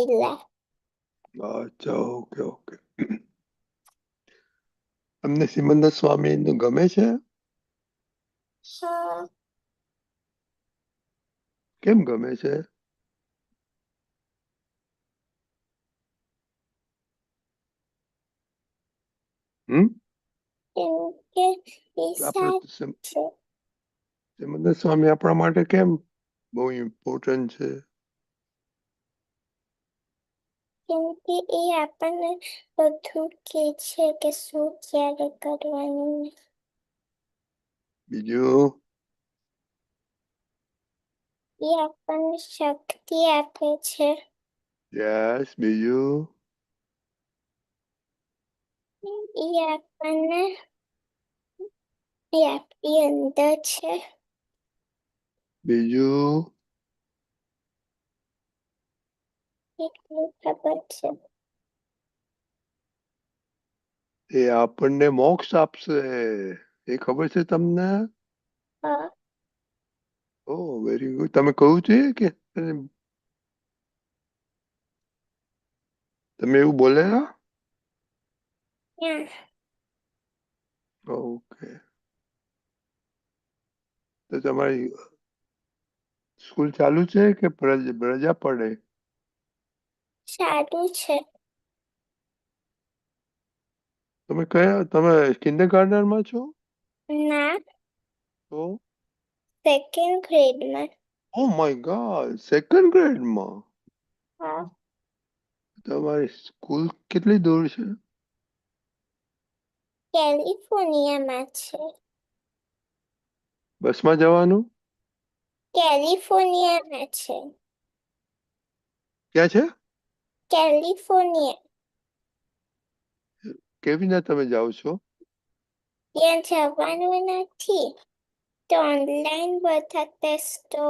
પહેલા. અચ્છા, okay okay. તમને સિમંદર સ્વામી નું ગમે છે? હા, કેમ ગમે છે? હમ કેમ કે એ આપણે સાચ છે. સિમંદર સ્વામી આપણા માટે કેમ બહુ ઇમ્પોર્ટન્ટ છે? કેમ કે એ આપણને બધું કહે છે કે શું ક્યારે કરવાનું. બીજું? એ આપણને શક્તિ આપે છે. યસ, બીજું? એ આપણને એ આપણી અંદર છે. બીજું? એટલું ખબર છે. એ આપણને મોક્ષ આપશે, એ ખબર છે તમને? હા, ઓહ, વેરી ગુડ. તમે કહ્યું છે કે તમે એવું બોલેલા? yeah. ઓકે. તો તમારી સ્કૂલ ચાલુ છે કે રજા પડે? સારું છે. તમે કિન્ડરગાર્ટનમાં છો? ના, તો સેકન્ડ ગ્રેડમાં. ઓ માય ગોડ, સેકન્ડ ગ્રેડમાં? હા, તમારી સ્કૂલ કેટલી દૂર છે? કેલિફોર્નિયામાં છે. બસમાં જવાનું? કેલિફોર્નિયામાં છે. ક્યાં છે? કેલિફોર્નિયા. કેવી રીતે તમે જાઓ છો? ત્યાં જવાનું નથી. તો ઓનલાઈન બધા ટેસ્ટો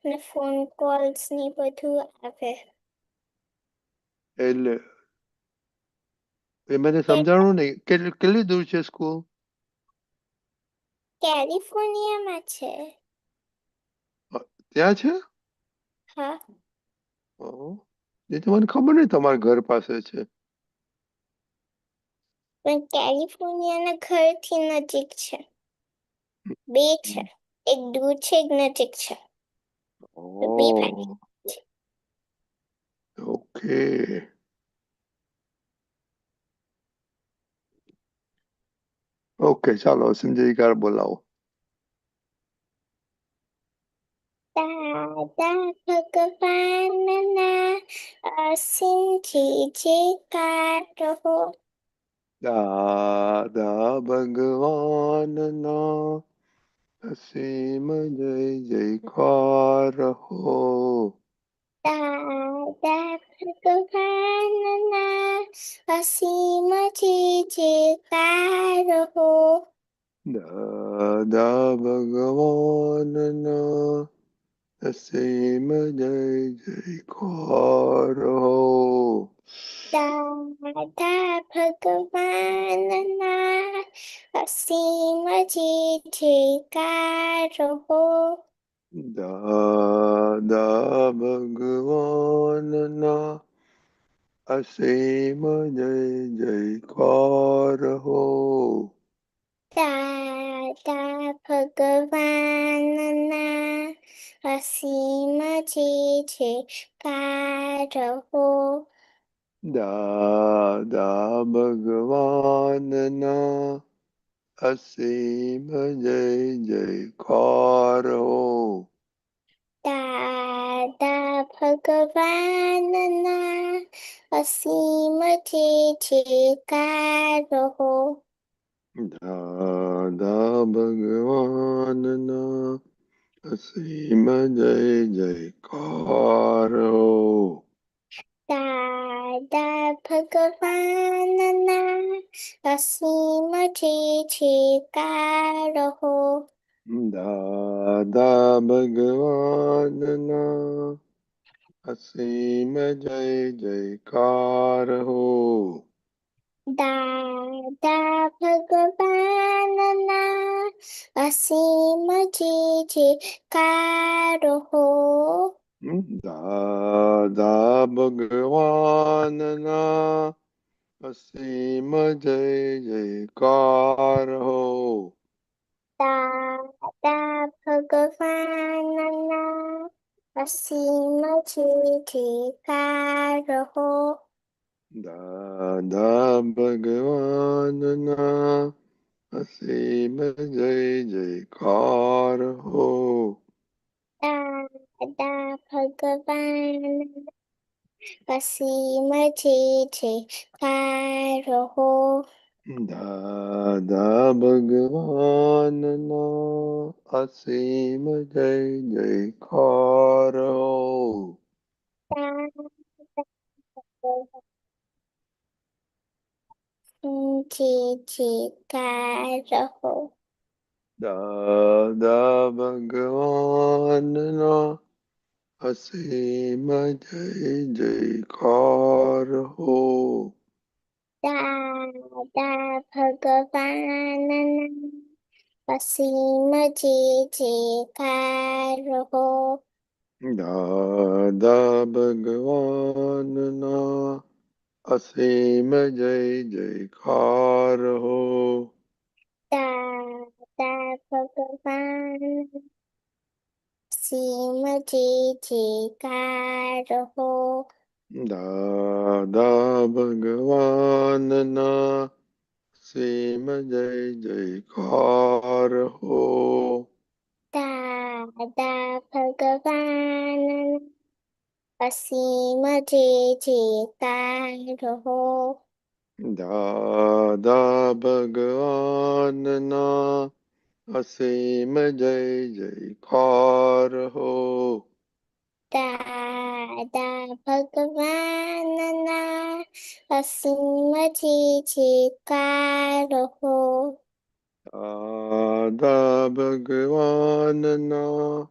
ને ફોન કોલ્સ ને બધું આવે. એટલે એ મને સમજાણું નહીં, કેટલી દૂર છે સ્કૂલ? કેલિફોર્નિયામાં છે. ત્યાં છે? હા, ઓહ, એ તો મને ખબર નહીં તમારા ઘર પાસે છે. પણ કેલિફોર્નિયાના ઘરથી નજીક છે. બે છે. એક દૂર છે, એક નજીક છે. તો બે ભાઈ ઓહ, છે. ઓકે. ઓકે, ચાલો સંજયકાર બોલાવો. દાદા ભગવાનના અસીમ જય જયકાર હો. દાદા ભગવાનના અસીમ જય જયકાર હો. દાદા ભગવાનના અસીમ જય જયકાર હો. દાદા ભગવાનના અસીમ જય જયકાર હો. દાદા ભગવાનના અસીમ જય જયકાર હો. દાદા ભગવાનના અસીમ જય જયકાર હો. દાદા ભગવાનના અસીમ જય જયકાર હો. દાદા ભગવાનના અસીમ જય જયકાર હો. દાદા ભગવાનના અસીમ જય જયકાર હો. દાદા ભગવાનના અસીમ જય જયકાર હો. દાદા ભગવાનના અસીમ જય જયકાર હો. દાદા ભગવાનના અસીમ જય જયકાર હો. દાદા ભગવાનના અસીમ જય જયકાર હો. દાદા ભગવાનના અસીમ જય જયકાર હો. દાદા ભગવાનના અસીમ જય જયકાર હો. દાદા ભગવાનના અસીમ જય જયકાર હો. દાદા ભગવાનના અસીમ જય જયકાર હો. દાદા ભગવાનના અસીમ જય જયકાર હો. જય જયકાર હો. દાદા ભગવાનના અસીમ જય જયકાર હો. દાદા ભગવાનના અસીમ જય જયકાર હો. દાદા ભગવાનના અસીમ જય જયકાર હો. દાદા ભગવાનના અસીમ જય જયકાર હો. દાદા ભગવાનના અસીમ જય જયકાર હો. દાદા ભગવાનના અસીમ જય જયકાર હો. દાદા ભગવાનના અસીમ જય જયકાર હો. દાદા ભગવાનના અસીમ જય જયકાર હો. દાદા ભગવાનના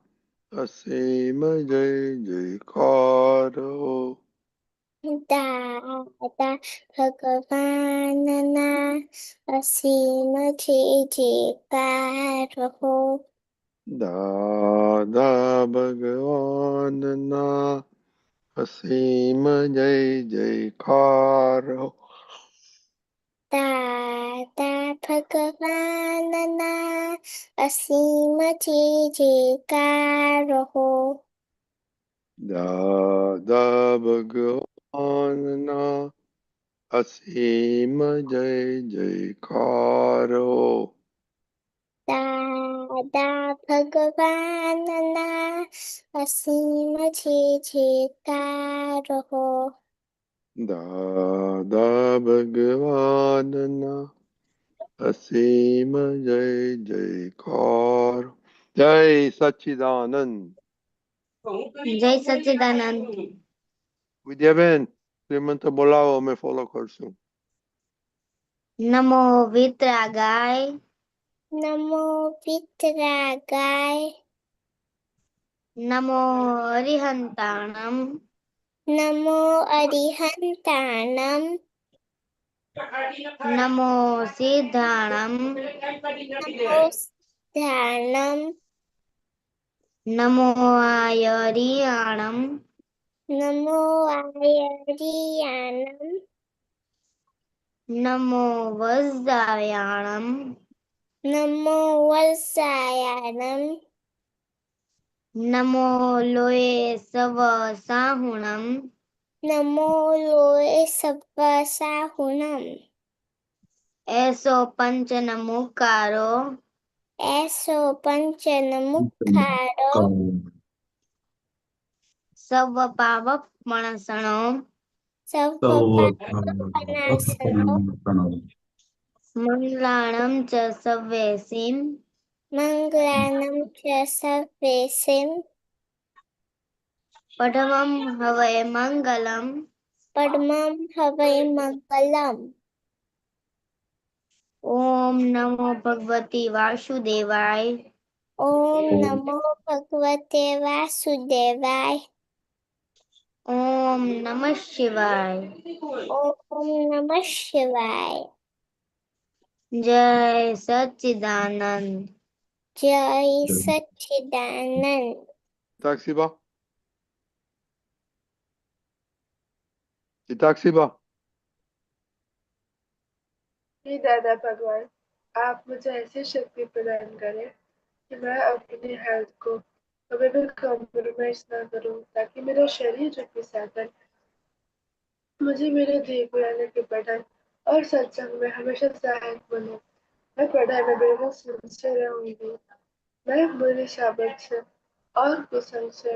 અસીમ જય જયકાર હો. દાદા ભગવાનના અસીમ જય જયકાર હો. દાદા ભગવાનના અસીમ જય જયકાર હો. દાદા ભગવાનના અસીમ જય જયકાર હો. દાદા ભગવાનના અસીમ જય જયકાર હો. દાદા ભગવાનના અસીમ જય જયકાર હો. દાદા ભગવાનના અસીમ જય જયકાર. જય સચ્ચિદાનંદ. જય સચ્ચિદાનંદ. વિદ્યાબેન શ્રીમંત બોલાવો, અમે ફોલો કરશું. નમો વિતરાગાય. નમો વિતરાગાય. નમો અરિહંતાણમ. નમો અરિહંતાણમ. નમો સિદ્ધાણમ. નમો સિદ્ધાણમ. નમો આયરિયાણમ. નમો આયરિયાણમ. નમો વજ્રાયાણમ. નમો વત્સાયાણમ. નમો લોય સવ સાહુણમ. નમો લોય સવ્વ સાહુણમ. એસો પંચન મુકારો. એસો પંચન મુખારો. સવ પાવક મણસણો. સવ્વ પાપનાશનો. મંગલાણમ ચ સવ્યેસીમ. મંગલાનમ ચ સવ્યેસીમ. પડમમ હવય મંગલમ. પડમં હવૈ મંગલમ. ઓમ નમો ભગવતી વાસુદેવાય. ઓમ નમો ભગવતે વાસુદેવાય. ઓમ નમઃ શિવાય. ઓમ નમઃ શિવાય. જય સચ્ચિદાનંદ. જય સચ્ચિદાનંદ. સાક્ષીબા हिताक्षी बा। हे दादा भगवान, आप मुझे ऐसी शक्ति प्रदान करें कि मैं अपनी हेल्थ को कभी भी कॉम्प्रोमाइज ना करूं, ताकि मेरा शरीर जो कि साधन मुझे मेरे ध्येय को यानी कि पढ़ाई और सत्संग में हमेशा सहायक बने। मैं पढ़ाई में बिल्कुल सिंसियर रहूंगी। मैं बुरी शाबत से और कुसंग से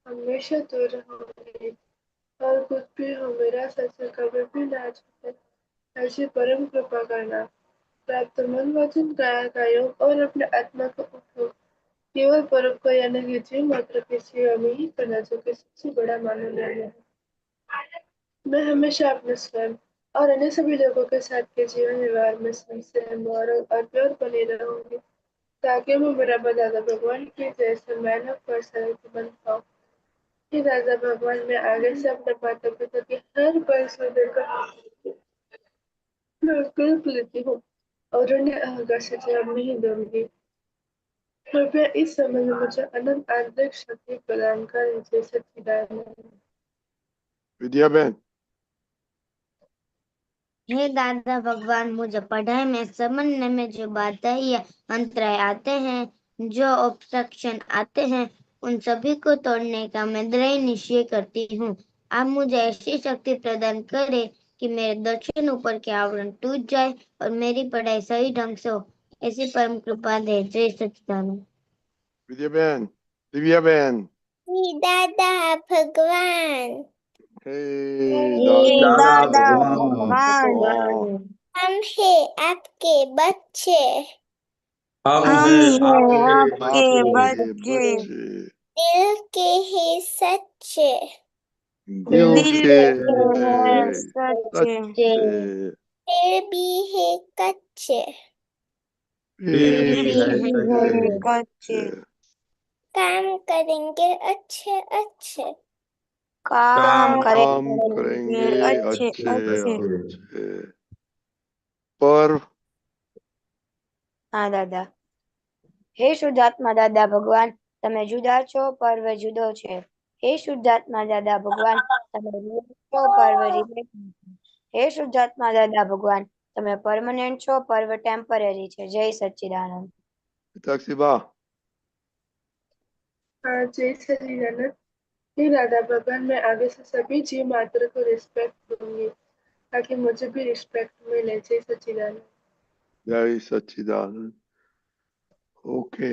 हमेशा दूर रहूंगी, और कुछ भी हो मेरा सत्य कभी भी ना छूटे। ऐसी परम कृपा करना। प्राप्त मन वचन काया का योग और अपने आत्मा का उपयोग केवल परोपकार यानी कि जीव मात्र की सेवा में ही करना, जो कि सबसे बड़ा मानव धर्म है। मैं हमेशा अपने स्वयं और अन्य सभी लोगों के साथ के जीवन व्यवहार में संशय, मॉरल और प्योर बनी रहूंगी, ताकि मैं मेरा दादा भगवान की जैसे मानव पर्सनैलिटी बन पाऊँ। हे दादा भगवान, मैं आगे से अपने माता पिता की हर परिस्थिति देकर मैं विकल्प लेती हूँ और उन्हें अहंकार से जवाब नहीं दूंगी। कृपया इस समय में मुझे अनंत आंतरिक शक्ति प्रदान करें, जैसे सच्चिदानंद। विद्या बहन। हे दादा भगवान, मुझे पढ़ाई में समझने में जो बाधाएं या अंतराय आते हैं, जो ऑब्स्ट्रक्शन आते हैं, उन सभी को तोड़ने का मैं दृढ़ निश्चय करती हूँ। आप मुझे ऐसी शक्ति प्रदान करें कि मेरे दक्षिण ऊपर के आवरण टूट जाए और मेरी पढ़ाई सही ढंग से हो। ऐसी परम कृपा दे। जय सच्चिदानंद। विद्या बहन। दिव्या बहन। हे दादा भगवान, हे हे दादा दादा भगवान। भगवान, हम हैं आपके बच्चे, हम हम हैं हैं आपके आपके आपके बच्चे, बच्चे, दिल के ही सच्चे, दिल दिल के के हैं हैं सच्चे, सच्चे, फिर भी है कच्चे, फिर फिर फिर भी भी है भी हैं है कच्चे। कच्चे, कच्चे। काम करेंगे अच्छे अच्छे, काम काम काम करेंगे करेंगे अच्छे अच्छे अच्छे। अच्छे, पर हाँ દાદા, હે શુદ્ધાત્મા દાદા ભગવાન, તમે જુદા છો, પર્વ જુદો છે. હે શુદ્ધાત્મા દાદા ભગવાન, તમે real છો, પર્વ relative છે. હે શુદ્ધાત્મા દાદા ભગવાન, તમે પરમનન્ટ છો, પર્વ ટેમ્પરરી છે. જય સચ્ચિદાનંદ. हिताक्षी बा। हाँ, जय सच्चिदानंद। हे दादा भगवान, मैं आगे से सभी जीव मात्र को रिस्पेक्ट दूंगी, ताकि मुझे भी रिस्पेक्ट मिले। जय सच्चिदानंद। जय सच्चिदानंद। ओके।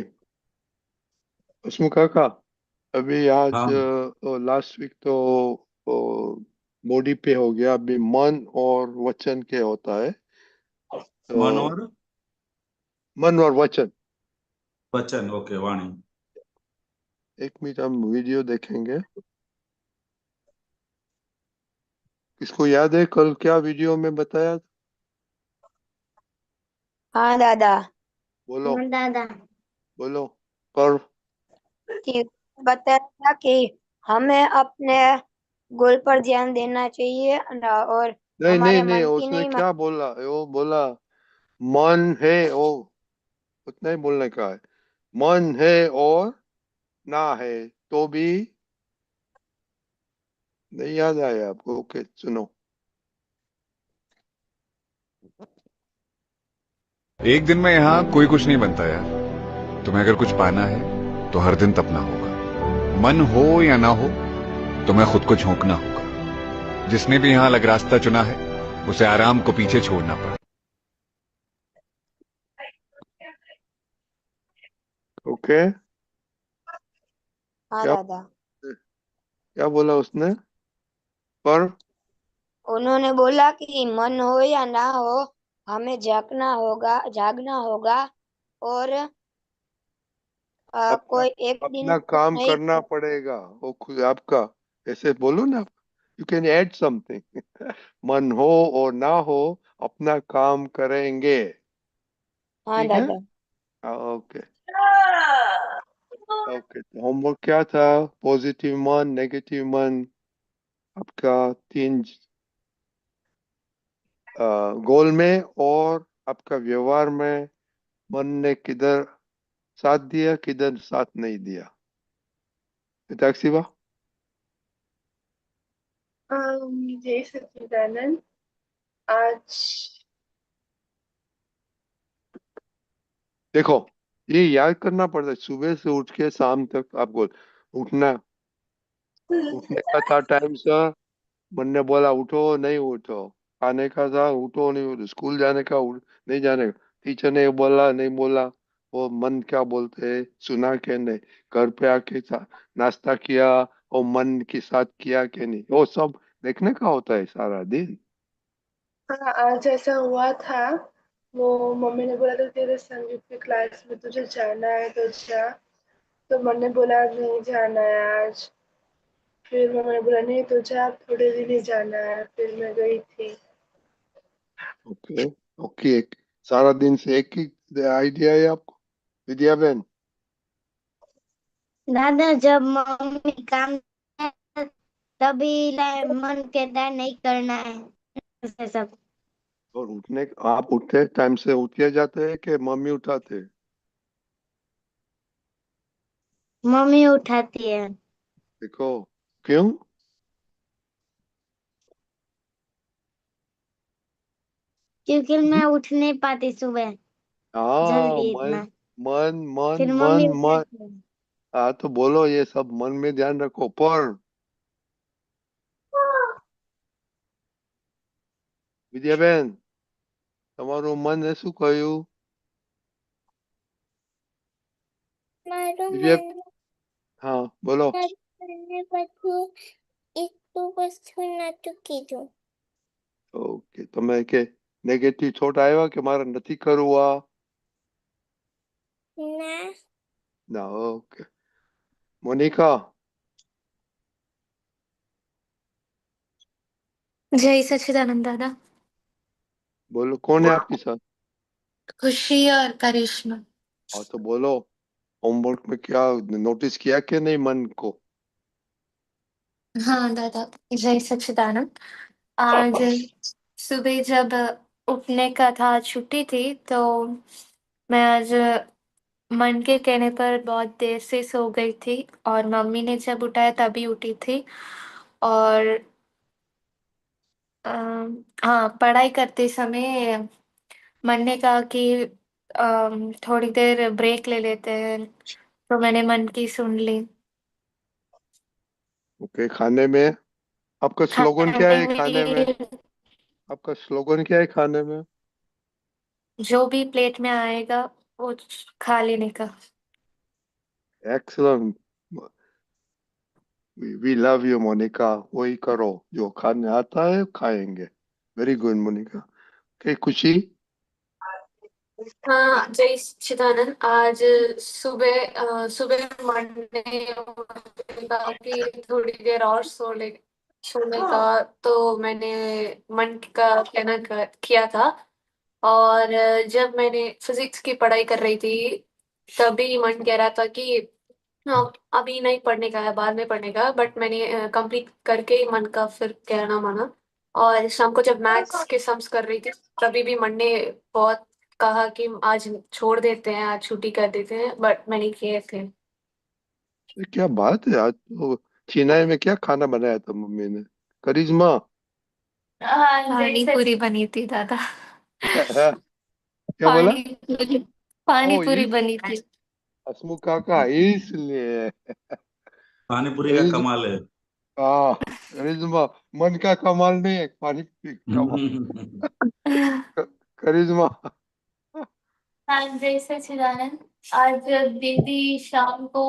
उसमें काका, अभी आज हाँ, लास्ट वीक तो बॉडी पे हो गया, अभी मन और वचन के होता है। मन तो और मन और वचन, वचन। ओके, वाणी। एक मिनट हम वीडियो देखेंगे। किसको याद है कल क्या वीडियो में बताया? हाँ दादा, बोलो हाँ दादा, बोलो। पर कि बताया था कि हमें अपने गोल पर ध्यान देना चाहिए और नहीं नहीं हमारे नहीं, मन की उसने नहीं। क्या बोला, वो बोला मन है, वो उतना ही बोलने का है। मन है और ना है तो भी नहीं याद आया आपको? ओके सुनो। एक दिन में यहाँ कोई कुछ नहीं बनता यार। तुम्हें अगर कुछ पाना है तो हर दिन तपना होगा। मन हो या ना हो, तुम्हें खुद को झोंकना होगा। जिसने भी यहाँ अलग रास्ता चुना है, उसे आराम को पीछे छोड़ना पड़ा। ओके। हाँ क्या दादा, क्या बोला उसने? पर उन्होंने बोला कि मन हो या ना हो, हमें जागना होगा और अपना कोई एक दिन अपना कुछ काम नहीं। करना पड़ेगा, वो खुद आपका। ऐसे बोलो ना, यू कैन ऐड समथिंग। मन हो और ना हो, अपना काम करेंगे। हाँ ठीक है। दादा, ओके। ओके, तो होमवर्क क्या था? पॉजिटिव मन, नेगेटिव मन, आपका तीन गोल में और आपका व्यवहार में मन ने किधर साथ दिया, किधर साथ नहीं दिया। टैक्सी बा। जय सच्चिदानंद। आज देखो, ये याद करना पड़ता है, सुबह से उठ के शाम तक आपको उठना उठने का था टाइम सर। मन ने बोला उठो, नहीं उठो। खाने का था, उठो नहीं उठो। स्कूल जाने का, नहीं जाने का। टीचर ने बोला, नहीं बोला। वो मन क्या बोलते हैं, सुना के नहीं। घर पे आके नाश्ता किया, और मन के साथ किया के नहीं, वो सब देखने का होता है सारा दिन। हाँ, आज ऐसा हुआ था। वो मम्मी ने बोला था तेरे संगीत की क्लास में तुझे जाना है तो जा। तो मैंने बोला नहीं जाना है आज। फिर मम्मी ने बोला नहीं तो जा, अब थोड़े दिन ही जाना है। फिर मैं गई थी। ओके। ओके। सारा दिन से एक ही आइडिया है आपको, विद्या बहन? दादा जब मम्मी काम करे, तभी मन कहता है नहीं करना है, ऐसे सब। और आप उठते टाइम से उठ के जाते हैं कि मम्मी उठाते हैं? मम्मी उठाती है। देखो, क्यों? क्योंकि मैं उठ नहीं पाती सुबह हाँ, जल्दी मन इतना। मन मन फिर मम्मी मन मन। उठाती है। हाँ, तो बोलो, ये सब मन में ध्यान रखो। पर વિદ્યાબેન, તમારું મન શું કહ્યું? મારું વિદ્યા, મન હા બોલો. મને બધું એટલું વસ્તુ નતું કીધું. ઓકે, તમે કે નેગેટિવ થોટ આવ્યા કે મારે નથી કરવું આ? ના, ના. ઓકે. મોનિકા, जय सच्चिदानंद दादा। બોલો, કોણ है आपकी साथ? खुशी और करिश्मा। हाँ, तो बोलो, होमवर्क में क्या नोटिस किया कि नहीं मन को? हाँ दादा, जय सच्चिदानंद। आज सुबह जब उठने का था, छुट्टी थी, तो मैं आज मन के कहने पर बहुत देर से सो गई थी और मम्मी ने जब उठाया तभी उठी थी। और हाँ, पढ़ाई करते समय मन ने कहा कि थोड़ी देर ब्रेक ले लेते हैं, तो मैंने मन की सुन ली। ओके, खाने में आपका स्लोगन क्या खाने है? खाने में में आपका स्लोगन क्या है खाने में? जो भी प्लेट में आएगा वो खा लेने का। Excellent. We love you Monica. वही करो जो खाने आता है, खाएंगे। Very good Monika. ओके, खुशी। हाँ, जय सच्चिदानंद। आज सुबह मन ने कहा कि थोड़ी देर और सोने का, तो मैंने मन का किया था। और जब मैंने फिजिक्स की पढ़ाई कर रही थी, तभी मन कह रहा था कि हाँ, अभी नहीं पढ़ने का है, बाद में पढ़ने का। बट मैंने कंप्लीट करके ही मन का फिर कहना माना। और शाम को जब मैथ्स के सम्स कर रही थी, तभी भी मन ने बहुत कहा कि आज छोड़ देते हैं, आज छुट्टी कर देते हैं, बट मैंने किए थे। ये क्या बात है, आज तो चेन्नई में क्या खाना बनाया था मम्मी ने? करिश्मा। हाँ, पानी पूरी बनी थी दादा। क्या बोला? पानी पूरी पानी ओ, पूरी इस बनी थी। हसमुख काका, इसलिए। पानी पूरी का करिश्मा। कमाल है। हाँ, करिश्मा। मन का कमाल नहीं है, पानी की कमाल। करिश्मा। हाँ, जय सच्चिदानंद। आज जब दीदी शाम को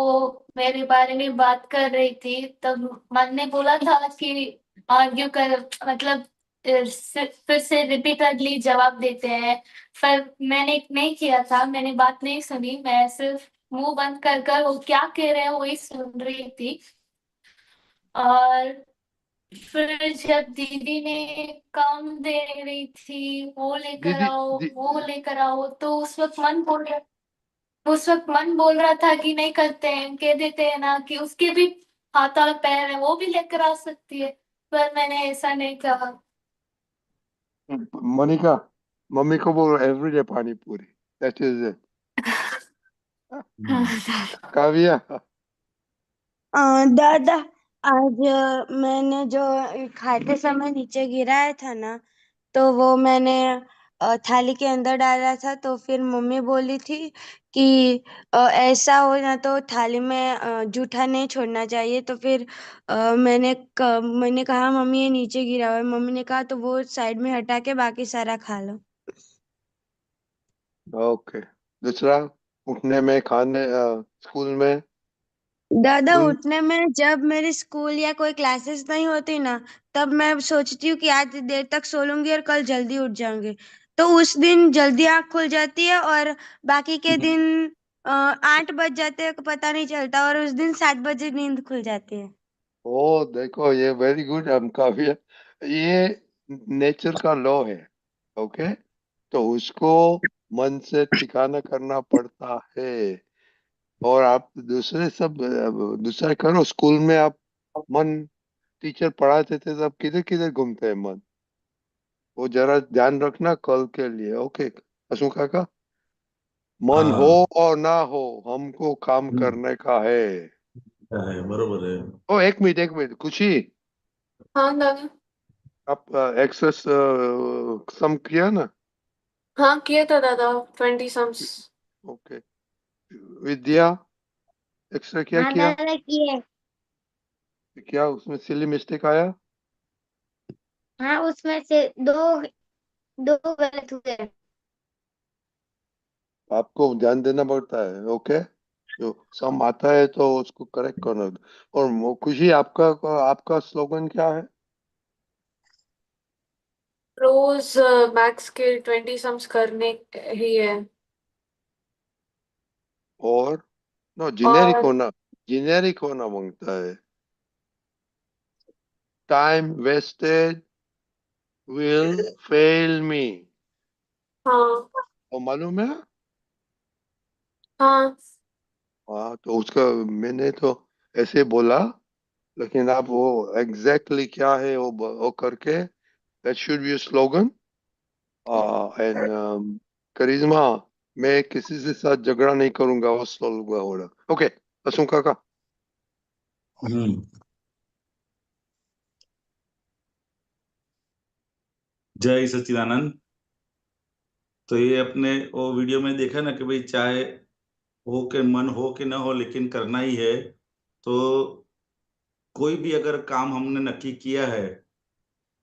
मेरे बारे में बात कर रही थी, तब मन ने बोला था कि आर्ग्यू कर, मतलब फिर से रिपीटेडली जवाब देते हैं। पर मैंने नहीं किया था, मैंने बात नहीं सुनी। मैं सिर्फ मुंह बंद कर कर वो क्या कह रहे हैं वही सुन रही थी। और फिर जब दीदी ने काम दे रही थी, वो लेकर दीदी आओ दी, वो लेकर आओ, तो उस वक्त मन बोल रहा था कि नहीं करते हैं, कह देते हैं ना कि उसके भी हाथ और पैर है, वो भी लेकर आ सकती है। पर मैंने ऐसा नहीं कहा। मोनिका, मम्मी को बोलो everyday pani puri. That is it. Kavya. दादा आज मैंने जो खाते समय नीचे गिराया था ना, तो वो मैंने थाली के अंदर डाला था। तो फिर मम्मी बोली थी कि ऐसा हो ना तो थाली में जूठा नहीं छोड़ना चाहिए। तो फिर मैंने कहा मम्मी ये नीचे गिरा हुआ है। मम्मी ने कहा तो वो साइड में हटा के बाकी सारा खा लो। ओके। दूसरा, उठने में, खाने, स्कूल में, दादा स्कूल उठने में जब मेरी स्कूल या कोई क्लासेस नहीं होती ना, तब मैं सोचती हूँ कि आज देर तक सो लूंगी और कल जल्दी उठ जाऊंगी। तो उस दिन जल्दी आँख खुल जाती है और बाकी के दिन 8 बज जाते हैं, पता नहीं चलता, और उस दिन 7 बजे नींद खुल जाती है। ओ देखो, ये वेरी गुड, हम काफी, ये नेचर का लॉ है। ओके, तो उसको मन से ठिकाना करना पड़ता है। और आप दूसरे सब दूसरा करो। स्कूल में आप मन, टीचर पढ़ाते थे तब किधर किधर घूमते हैं मन, वो जरा ध्यान रखना कल के लिए। ओके असु काका, मन हो हाँ और ना हो, हमको काम करने का है। है, बरोबर है। ओ एक मिनट, एक मिनट, खुशी, हाँ दादा। आप एक्सेस सम किया ना? हाँ किया था दादा, 20 सम्स। ओके। विद्या, एक्स्ट्रा क्या हाँ किया? दादा किए। क्या उसमें सिली मिस्टेक आया? हाँ उसमें से दो दो गलत हुए। आपको ध्यान देना पड़ता है। ओके, जो सम आता है तो उसको करेक्ट करना। और खुशी, आपका आपका स्लोगन क्या है? रोज मैथ्स के 20 सम्स करने ही है। और नो, जेनेरिक और होना, जेनेरिक होना मांगता है। टाइम वेस्टेड विल फेल मी, हाँ वो मालूम है? हाँ हाँ, तो उसका मैंने तो ऐसे बोला, लेकिन आप वो एग्जैक्टली क्या है वो करके, that should be slogan. And Karishma, मैं किसी से साथ झगड़ा नहीं करूंगा, वो स्लोगन हो रहा। ओके असू काका। हम्म। जय सच्चिदानंद। तो ये अपने वो वीडियो में देखा ना कि भाई चाहे हो के मन हो कि ना हो लेकिन करना ही है। तो कोई भी अगर काम हमने नक्की किया है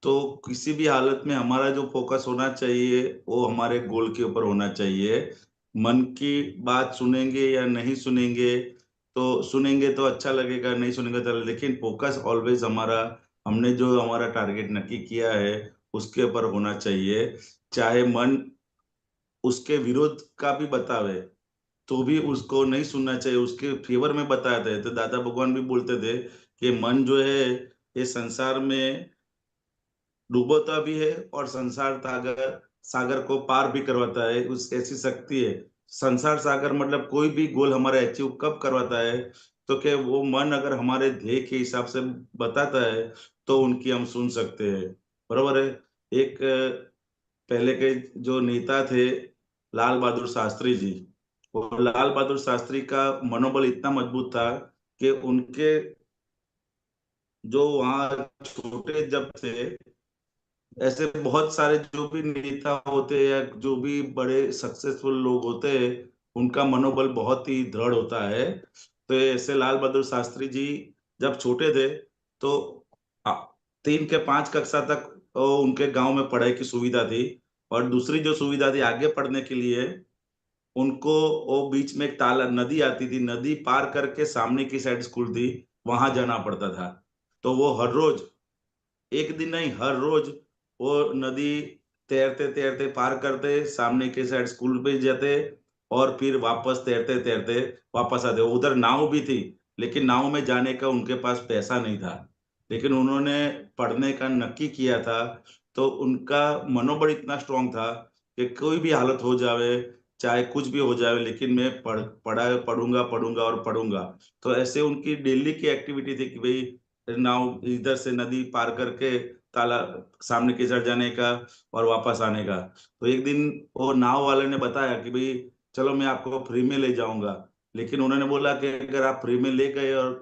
तो किसी भी हालत में हमारा जो फोकस होना चाहिए वो हमारे गोल के ऊपर होना चाहिए। मन की बात सुनेंगे या नहीं सुनेंगे, तो सुनेंगे तो अच्छा लगेगा, नहीं सुनेंगे तो, लेकिन फोकस ऑलवेज हमारा, हमने जो हमारा टारगेट नक्की किया है उसके ऊपर होना चाहिए। चाहे मन उसके विरोध का भी बतावे तो भी उसको नहीं सुनना चाहिए, उसके फेवर में बताते थे। तो दादा भगवान भी बोलते थे कि मन जो है ये संसार में डूबोता भी है और संसार सागर सागर को पार भी करवाता है, उस ऐसी शक्ति है। संसार सागर मतलब कोई भी गोल हमारा अचीव कब करवाता है, तो क्या वो मन अगर हमारे ध्येय के हिसाब से बताता है तो उनकी हम सुन सकते हैं। बरोबर है। एक पहले के जो नेता थे लाल बहादुर शास्त्री जी, वो लाल बहादुर शास्त्री का मनोबल इतना मजबूत था कि उनके जो वहाँ छोटे जब थे, ऐसे बहुत सारे जो भी नेता होते हैं या जो भी बड़े सक्सेसफुल लोग होते हैं उनका मनोबल बहुत ही दृढ़ होता है। तो ऐसे लाल बहादुर शास्त्री जी जब छोटे थे तो आ, 3 के 5 कक्षा तक उनके गांव में पढ़ाई की सुविधा थी। और दूसरी जो सुविधा थी आगे पढ़ने के लिए, उनको वो बीच में एक ताला नदी आती थी, नदी पार करके सामने की साइड स्कूल थी, वहां जाना पड़ता था। तो वो हर रोज, एक दिन नहीं हर रोज वो नदी तैरते तैरते पार करते, सामने के साइड स्कूल पे जाते और फिर वापस तैरते तैरते वापस आते। उधर नाव भी थी लेकिन नाव में जाने का उनके पास पैसा नहीं था, लेकिन उन्होंने पढ़ने का नक्की किया था। तो उनका मनोबल इतना स्ट्रांग था कि कोई भी हालत हो जावे, चाहे कुछ भी हो जाए, लेकिन मैं पढ़ूंगा पढ़ूंगा और पढ़ूंगा। तो ऐसे उनकी डेली की एक्टिविटी थी कि भाई नाव इधर से नदी पार करके ताला सामने की साइड जाने का और वापस आने का। तो एक दिन वो नाव वाले ने बताया कि भाई चलो मैं आपको फ्री में ले जाऊंगा, लेकिन उन्होंने बोला कि अगर आप फ्री में ले गए और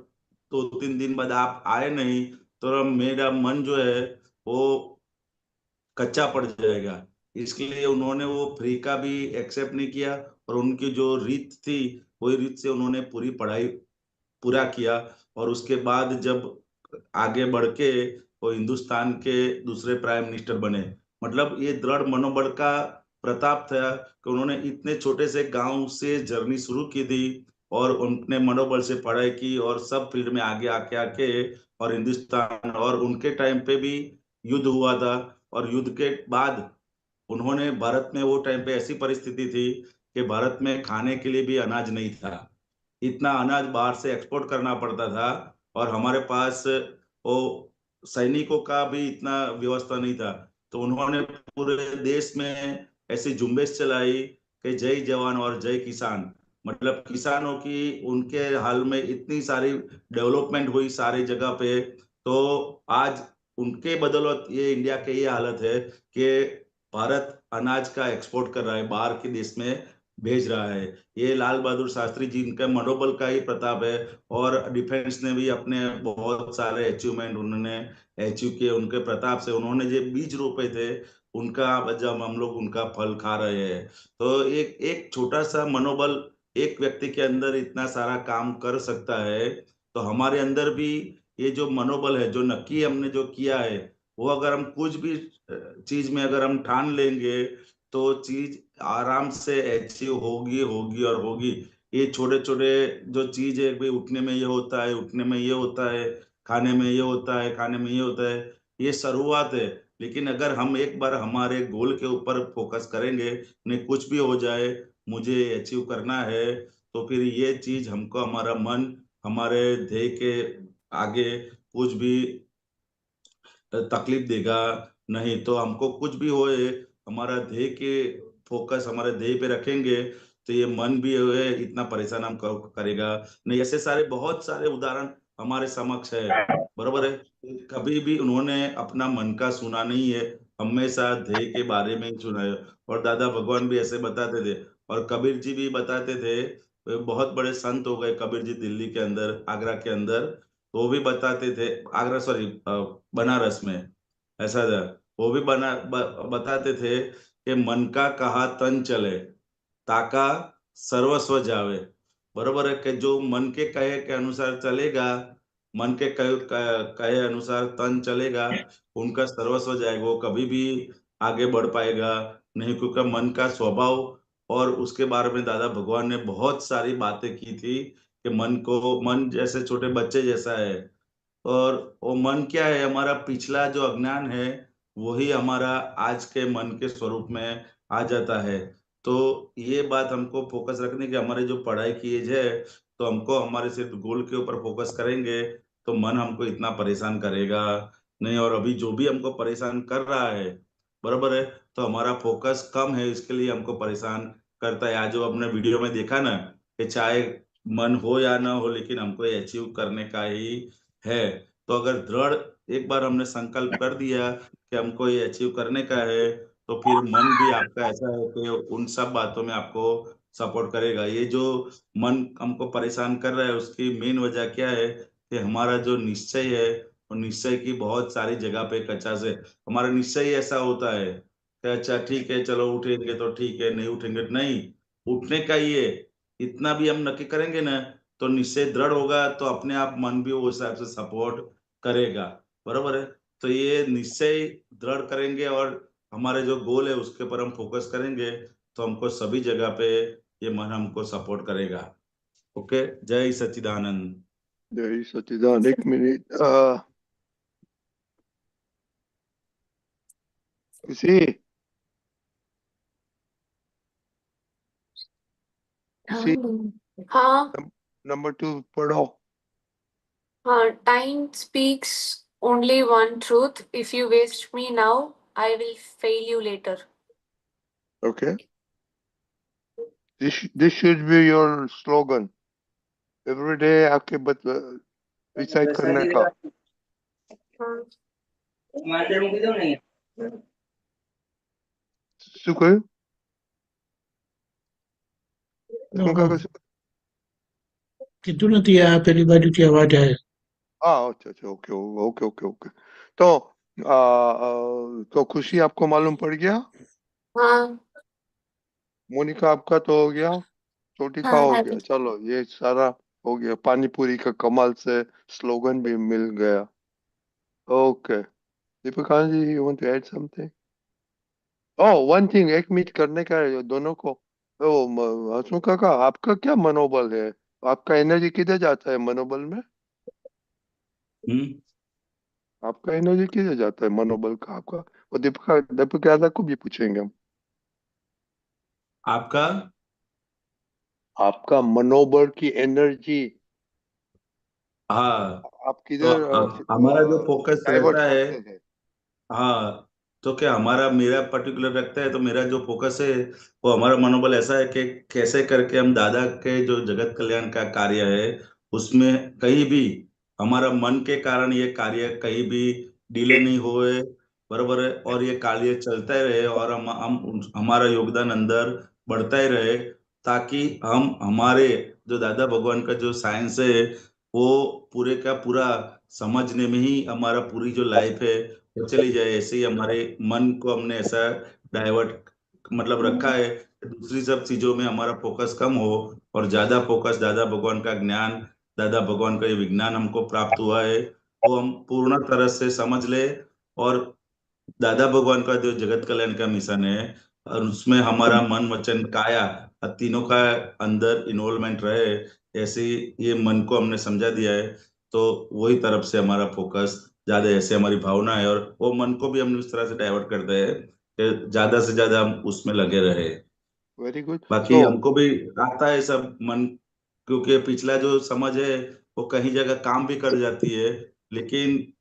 2-3 दिन बाद आप आए नहीं तो मेरा मन जो है वो कच्चा पड़ जाएगा। इसलिए उन्होंने वो फ्री का भी एक्सेप्ट नहीं किया और उनकी जो रीत थी वही रीत से उन्होंने पूरी पढ़ाई पूरा किया और उसके बाद जब आगे बढ़ के वो हिंदुस्तान के दूसरे प्राइम मिनिस्टर बने। मतलब ये दृढ़ मनोबल का प्रताप था कि उन्होंने इतने छोटे से गांव से जर्नी शुरू की थी और उनने मनोबल से पढ़ाई की और सब फील्ड में आगे आके आके और हिंदुस्तान और उनके टाइम पे भी युद्ध हुआ था और युद्ध के बाद उन्होंने भारत में वो टाइम पे ऐसी परिस्थिति थी कि भारत में खाने के लिए भी अनाज नहीं था। इतना अनाज बाहर से एक्सपोर्ट करना पड़ता था और हमारे पास वो सैनिकों का भी इतना व्यवस्था नहीं था। तो उन्होंने पूरे देश में ऐसी झुंबेश चलाई कि जय जवान और जय किसान। मतलब किसानों की उनके हाल में इतनी सारी डेवलपमेंट हुई सारी जगह पे। तो आज उनके बदौलत ये इंडिया की ये हालत है कि भारत अनाज का एक्सपोर्ट कर रहा है, बाहर के देश में भेज रहा है। ये लाल बहादुर शास्त्री जी इनका मनोबल का ही प्रताप है और डिफेंस ने भी अपने बहुत सारे अचीवमेंट उन्होंने अचीव किए उनके प्रताप से। उन्होंने जो बीज रोपे थे उनका जब हम लोग उनका फल खा रहे हैं। तो एक एक छोटा सा मनोबल एक व्यक्ति के अंदर इतना सारा काम कर सकता है। तो हमारे अंदर भी ये जो मनोबल है जो नक्की हमने जो किया है वो अगर हम कुछ भी चीज में अगर हम ठान लेंगे तो चीज आराम से अचीव होगी होगी और होगी। ये छोटे छोटे जो चीज है भाई उठने में ये होता है, उठने में ये होता है, खाने में ये होता है, खाने में ये होता है, ये शुरुआत है। लेकिन अगर हम एक बार हमारे गोल के ऊपर फोकस करेंगे, नहीं कुछ भी हो जाए मुझे अचीव करना है, तो फिर ये चीज हमको हमारा मन हमारे ध्येय के आगे कुछ भी तकलीफ देगा नहीं। तो हमको कुछ भी होए हमारा ध्येय के फोकस हमारे ध्येय पे रखेंगे तो ये मन भी है इतना परेशान हम करेगा नहीं। ऐसे सारे बहुत सारे उदाहरण हमारे समक्ष है, बरोबर है। कभी भी उन्होंने अपना मन का सुना नहीं है, हमेशा ध्येय के बारे में ही सुना है। और दादा भगवान भी ऐसे बताते थे और कबीर जी भी बताते थे। वे बहुत बड़े संत हो गए कबीर जी दिल्ली के अंदर, आगरा के अंदर। तो वो भी बताते थे, आगरा सॉरी बनारस में ऐसा था। वो भी बताते थे कि मन का कहा तन चले, ताका सर्वस्व जावे। बरोबर है कि जो मन के कहे के अनुसार चलेगा, मन के कहे अनुसार तन चलेगा, उनका सर्वस्व जाएगा, वो कभी भी आगे बढ़ पाएगा नहीं। क्योंकि मन का स्वभाव और उसके बारे में दादा भगवान ने बहुत सारी बातें की थी कि मन जैसे छोटे बच्चे जैसा है। और वो मन क्या है, हमारा पिछला जो अज्ञान है वही हमारा आज के मन के स्वरूप में आ जाता है। तो ये बात हमको फोकस रखने की, हमारे जो पढ़ाई की एज है तो हमको हमारे सिर्फ गोल के ऊपर फोकस करेंगे तो मन हमको इतना परेशान करेगा नहीं। और अभी जो भी हमको परेशान कर रहा है, बराबर है, तो हमारा फोकस कम है इसके लिए हमको परेशान करता है। आज जो आपने वीडियो में देखा ना कि चाहे मन हो या ना हो लेकिन हमको ये अचीव करने का ही है। तो अगर दृढ़ एक बार हमने संकल्प कर दिया कि हमको ये अचीव करने का है तो फिर मन भी आपका ऐसा है कि उन सब बातों में आपको सपोर्ट करेगा। ये जो मन हमको परेशान कर रहा है उसकी मेन वजह क्या है कि हमारा जो निश्चय है और निश्चय की बहुत सारी जगह पे कच्चा से हमारा निश्चय ही ऐसा होता है कि अच्छा ठीक है चलो उठेंगे तो ठीक है, नहीं उठेंगे तो नहीं। उठने का ही है, इतना भी हम नक्की करेंगे ना तो निश्चय दृढ़ होगा तो अपने आप मन भी उस हिसाब से सपोर्ट करेगा, बरोबर है। तो ये निश्चय दृढ़ करेंगे और हमारे जो गोल है उसके ऊपर हम फोकस करेंगे तो हमको सभी जगह पे ये मन हमको सपोर्ट करेगा। ओके, जय सच्चिदानंद। जय सच्चिदानंद। एक मिनट, किसी किसी हाँ नंबर 2 पढ़ो। हाँ, time speaks only one truth. If you waste me now, I will fail you later. Okay, this should be your slogan every day आपके रिसाइट करने का। શું કહ્યું? શું કાકા? કીધું નથી આ પેલી બાજુથી અવાજ આવે हाँ अच्छा अच्छा ओके ओके ओके ओके। तो तो खुशी आपको मालूम पड़ गया। हाँ मोनिका आपका तो हो गया। छोटी का हाँ हो गया। हैप्पी। चलो ये सारा हो गया। पानी पूरी का कमाल से स्लोगन भी मिल गया। Okay Deepika ji you want to add something. Oh one thing एक मीट करने का है दोनों को। ओ हसमुख काका आपका क्या मनोबल है। आपका एनर्जी किधर जाता है मनोबल में। हम्म। आपका एनर्जी किधर जाता है मनोबल का आपका। वो दीपिका दीपिका यादव को भी पूछेंगे हम। आपका आपका मनोबल की एनर्जी हाँ। आप तो किधर हमारा जो फोकस डाइवर्ट रहता है, करते हैं। हाँ, तो क्या हमारा मेरा पर्टिकुलर रखता है, तो मेरा जो फोकस है वो हमारा मनोबल ऐसा है कि कैसे करके हम दादा के जो जगत कल्याण का कार्य है उसमें कहीं भी हमारा मन के कारण ये कार्य कहीं भी डिले नहीं होए, बरोबर है, और ये कार्य चलता ही रहे और हम हमारा योगदान अंदर बढ़ता ही रहे, ताकि हम हमारे जो दादा भगवान का जो साइंस है वो पूरे का पूरा समझने में ही हमारा पूरी जो लाइफ है वो चली जाए। ऐसे ही हमारे मन को हमने ऐसा डाइवर्ट मतलब रखा है कि दूसरी सब चीजों में हमारा फोकस कम हो और ज्यादा फोकस दादा भगवान का ज्ञान, दादा भगवान का ये विज्ञान हमको प्राप्त हुआ है वो हम पूर्ण तरह से समझ ले, और दादा भगवान का जो जगत कल्याण का मिशन है और उसमें हमारा मन वचन काया तीनों का अंदर इन्वॉल्वमेंट रहे, ऐसे ही ये मन को हमने समझा दिया है। तो वही तरफ से हमारा फोकस ज्यादा, ऐसे हमारी भावना है, और वो मन को भी हम इस तरह से डाइवर्ट करते हैं कि ज्यादा से ज्यादा हम उसमें लगे रहे। वेरी गुड बाकी सो हमको भी आता है सब मन, क्योंकि पिछला जो समझ है वो कहीं जगह काम भी कर जाती है, लेकिन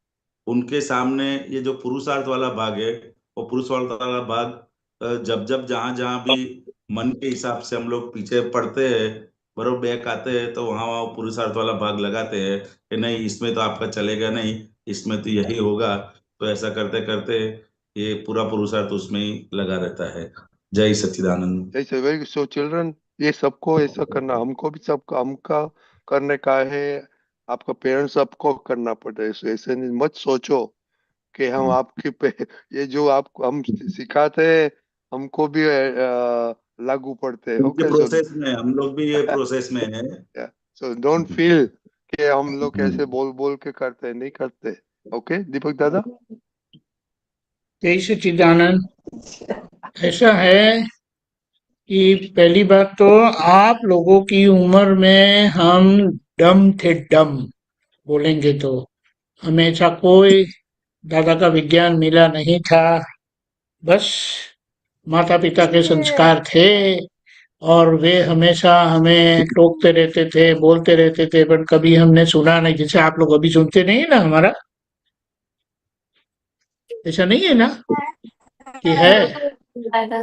उनके सामने ये जो पुरुषार्थ वाला भाग है वो पुरुषार्थ वाला भाग जब जब जहां जहां भी मन के हिसाब से हम लोग पीछे पड़ते हैं, बरोबर बैक आते हैं, तो वहां वहां पुरुषार्थ वाला भाग लगाते हैं कि नहीं इसमें तो आपका चलेगा नहीं, इसमें तो यही होगा। तो ऐसा करते करते ये पूरा पुरुषार्थ उसमें ही लगा रहता है। जय सच्चिदानंद। जैसे वेरी गुड सो चिल्ड्रन ये सबको ऐसा करना हमको भी सबका हमका करने का है। आपका पेरेंट्स सबको करना पड़ता है। ऐसे नहीं मत सोचो कि हम आपके पे ये जो आपको हम सिखाते हैं हमको भी लागू पड़ते हैं। उनके ओके सो प्रोसेस में हम लोग भी ये प्रोसेस में है। सो डोंट फील कि हम लोग ऐसे बोल बोल के करते हैं नहीं करते। ओके दीपक दादा। जय सच्चिदानंद। ऐसा है कि पहली बात तो आप लोगों की उम्र में हम डम थे, डम बोलेंगे तो हमें ऐसा कोई दादा का विज्ञान मिला नहीं था। बस माता पिता के संस्कार थे और वे हमेशा हमें टोकते रहते थे, बोलते रहते थे, पर कभी हमने सुना नहीं। जैसे आप लोग अभी सुनते नहीं है ना हमारा, ऐसा नहीं है ना कि है। दादा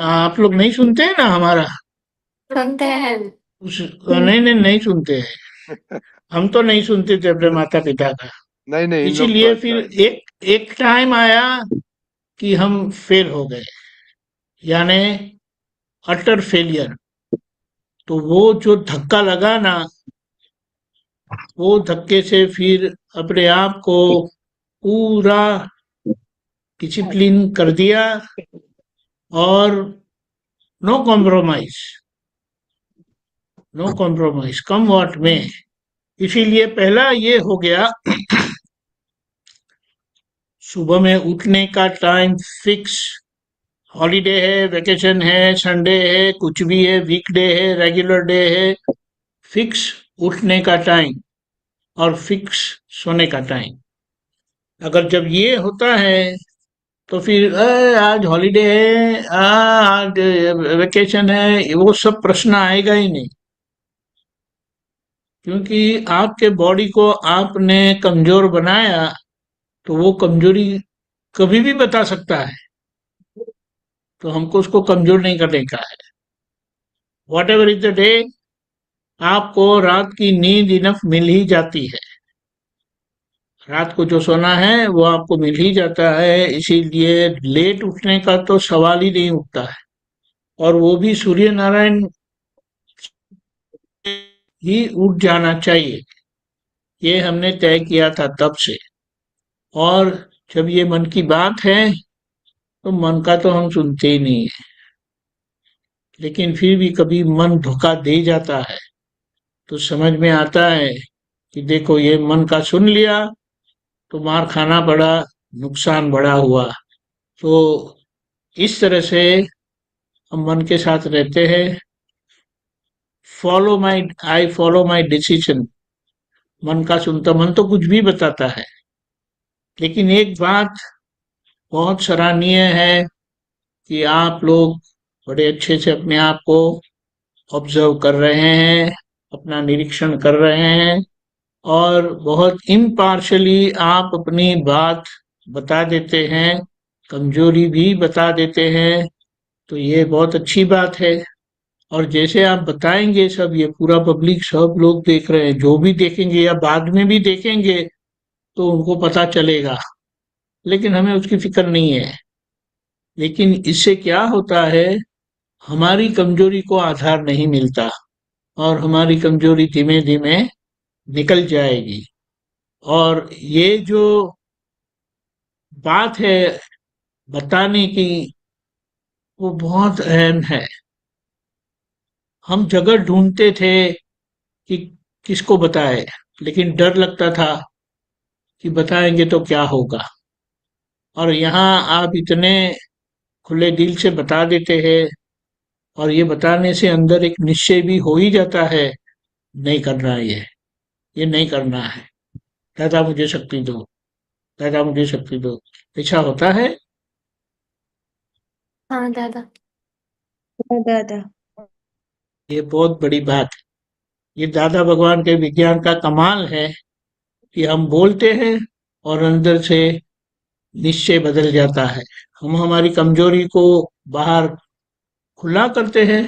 आप लोग नहीं सुनते हैं ना हमारा। सुनते हैं। नहीं नहीं नहीं सुनते हैं। हम तो नहीं सुनते थे अपने माता पिता का। नहीं नहीं इन लोग तो इसीलिए अच्छा फिर है। एक एक टाइम आया कि हम फेल हो गए, यानी अटर फेलियर। तो वो जो धक्का लगा ना, वो धक्के से फिर अपने आप को पूरा डिसिप्लिन कर दिया और no compromise, no compromise come what में। इसीलिए पहला ये हो गया, सुबह में उठने का टाइम फिक्स। हॉलीडे है, वेकेशन है, संडे है, कुछ भी है, वीकडे है, रेगुलर डे है, फिक्स उठने का टाइम और फिक्स सोने का टाइम। अगर जब ये होता है तो फिर आज हॉलीडे है, आज वेकेशन है, वो सब प्रश्न आएगा ही नहीं। क्योंकि आपके बॉडी को आपने कमजोर बनाया तो वो कमजोरी कभी भी बता सकता है, तो हमको उसको कमजोर नहीं करने का है। What ever is the day, आपको रात की नींद इनफ मिल ही जाती है। रात को जो सोना है वो आपको मिल ही जाता है, इसीलिए लेट उठने का तो सवाल ही नहीं उठता है। और वो भी सूर्य नारायण ही उठ जाना चाहिए। ये हमने तय किया था तब से। और जब ये मन की बात है तो मन का तो हम सुनते ही नहीं है, लेकिन फिर भी कभी मन धोखा दे जाता है तो समझ में आता है कि देखो ये मन का सुन लिया तो मार खाना पड़ा, नुकसान बड़ा हुआ। तो इस तरह से हम मन के साथ रहते हैं। I follow my decision. मन का सुनता, मन तो कुछ भी बताता है, लेकिन एक बात बहुत सराहनीय है कि आप लोग बड़े अच्छे से अपने आप को ऑब्जर्व कर रहे हैं, अपना निरीक्षण कर रहे हैं और बहुत इम्पार्शली आप अपनी बात बता देते हैं, कमजोरी भी बता देते हैं। तो ये बहुत अच्छी बात है। और जैसे आप बताएंगे सब, ये पूरा पब्लिक सब लोग देख रहे हैं, जो भी देखेंगे या बाद में भी देखेंगे तो उनको पता चलेगा, लेकिन हमें उसकी फिक्र नहीं है। लेकिन इससे क्या होता है, हमारी कमजोरी को आधार नहीं मिलता और हमारी कमजोरी धीमे धीमे निकल जाएगी। और ये जो बात है बताने की, वो बहुत अहम है। हम जगह ढूंढते थे कि किसको बताए, लेकिन डर लगता था कि बताएंगे तो क्या होगा। और यहाँ आप इतने खुले दिल से बता देते हैं और ये बताने से अंदर एक निश्चय भी हो ही जाता है, नहीं करना है ये नहीं करना है। दादा मुझे शक्ति दो, दादा मुझे शक्ति दो, ऐसा होता है। हाँ दादा। दादा ये बहुत बड़ी बात है। ये दादा भगवान के विज्ञान का कमाल है कि हम बोलते हैं और अंदर से निश्चय बदल जाता है। हम हमारी कमजोरी को बाहर खुला करते हैं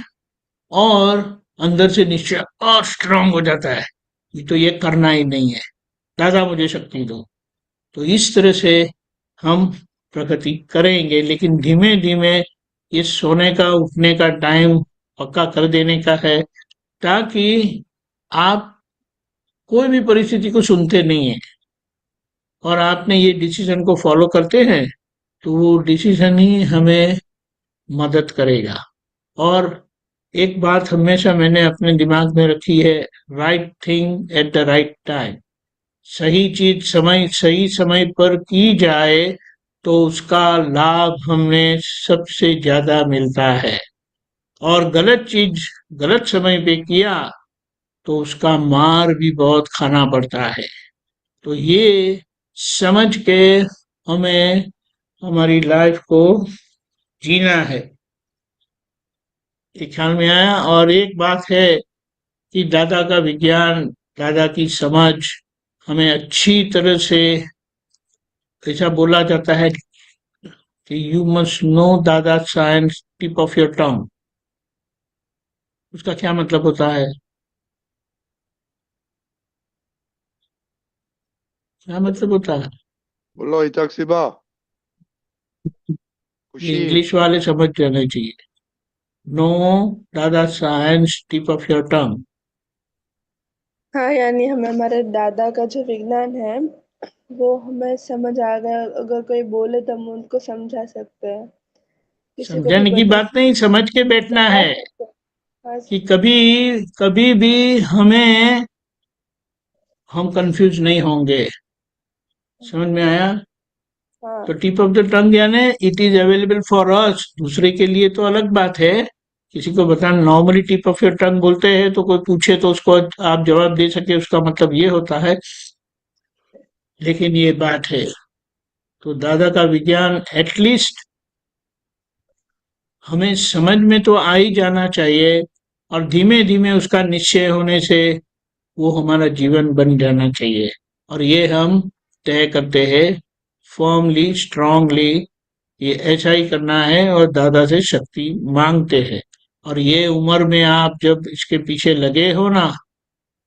और अंदर से निश्चय और स्ट्रांग हो जाता है कि तो ये करना ही नहीं है, दादा मुझे शक्ति दो। तो इस तरह से हम प्रगति करेंगे, लेकिन धीमे धीमे ये सोने का उठने का टाइम पक्का कर देने का है, ताकि आप कोई भी परिस्थिति को सुनते नहीं है और आपने ये डिसीजन को फॉलो करते हैं तो वो डिसीजन ही हमें मदद करेगा। और एक बात हमेशा मैंने अपने दिमाग में रखी है, right thing at the right time. सही चीज सही समय पर की जाए तो उसका लाभ हमें सबसे ज्यादा मिलता है, और गलत चीज गलत समय पे किया तो उसका मार भी बहुत खाना पड़ता है। तो ये समझ के हमें हमारी लाइफ को जीना है, ये ख्याल में आया। और एक बात है कि दादा का विज्ञान, दादा की समझ हमें अच्छी तरह से, ऐसा बोला जाता है कि यू मस्ट नो दादा science tip of your tongue. उसका क्या मतलब होता है, क्या मतलब होता है? बोलो हिताक्षीबा। ये खुशी। इंग्लिश वाले समझ जाने चाहिए। नो दादा science tip of your tongue. हाँ, यानी हमें हमारे दादा का जो विज्ञान है वो हमें समझ आ गया। अगर कोई बोले तो हम उनको समझा सकते हैं, किसी को भी समझाने की बता बात नहीं, समझ के बैठना बता है सकते हैं। हाँ कि कभी कभी भी हम कंफ्यूज नहीं होंगे। समझ में आया? हाँ तो टिप ऑफ द टंग यानी it is available for us. दूसरे के लिए तो अलग बात है, किसी को बताना। Normally tip of your tongue बोलते हैं तो कोई पूछे तो उसको आप जवाब दे सके, उसका मतलब ये होता है। लेकिन ये बात है, तो दादा का विज्ञान एटलीस्ट हमें समझ में तो आ ही जाना चाहिए, और धीमे धीमे उसका निश्चय होने से वो हमारा जीवन बन जाना चाहिए। और ये हम तय करते हैं फर्मली, स्ट्रांगली, ये ऐसा ही करना है और दादा से शक्ति मांगते हैं। और ये उम्र में आप जब इसके पीछे लगे हो ना,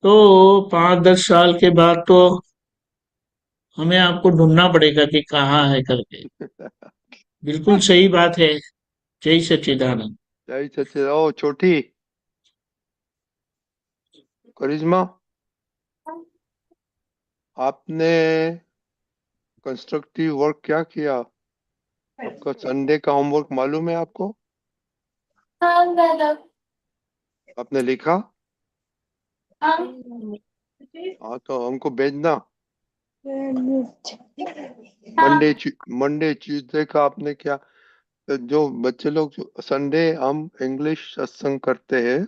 तो 5-10 साल के बाद तो हमें आपको ढूंढना पड़ेगा कि कहाँ है करके। बिल्कुल सही बात है। जय सच्चिदानंद। जय सच्चिदानंद। ओ छोटी करिश्मा। आपने कंस्ट्रक्टिव वर्क क्या किया? आपका संडे का होमवर्क मालूम है आपको? हाँ दादा। आपने लिखा? हाँ हाँ तो हमको भेजना। हाँ मंडे ट्यूसडे का आपने क्या? जो बच्चे लोग जो संडे हम इंग्लिश सत्संग करते हैं,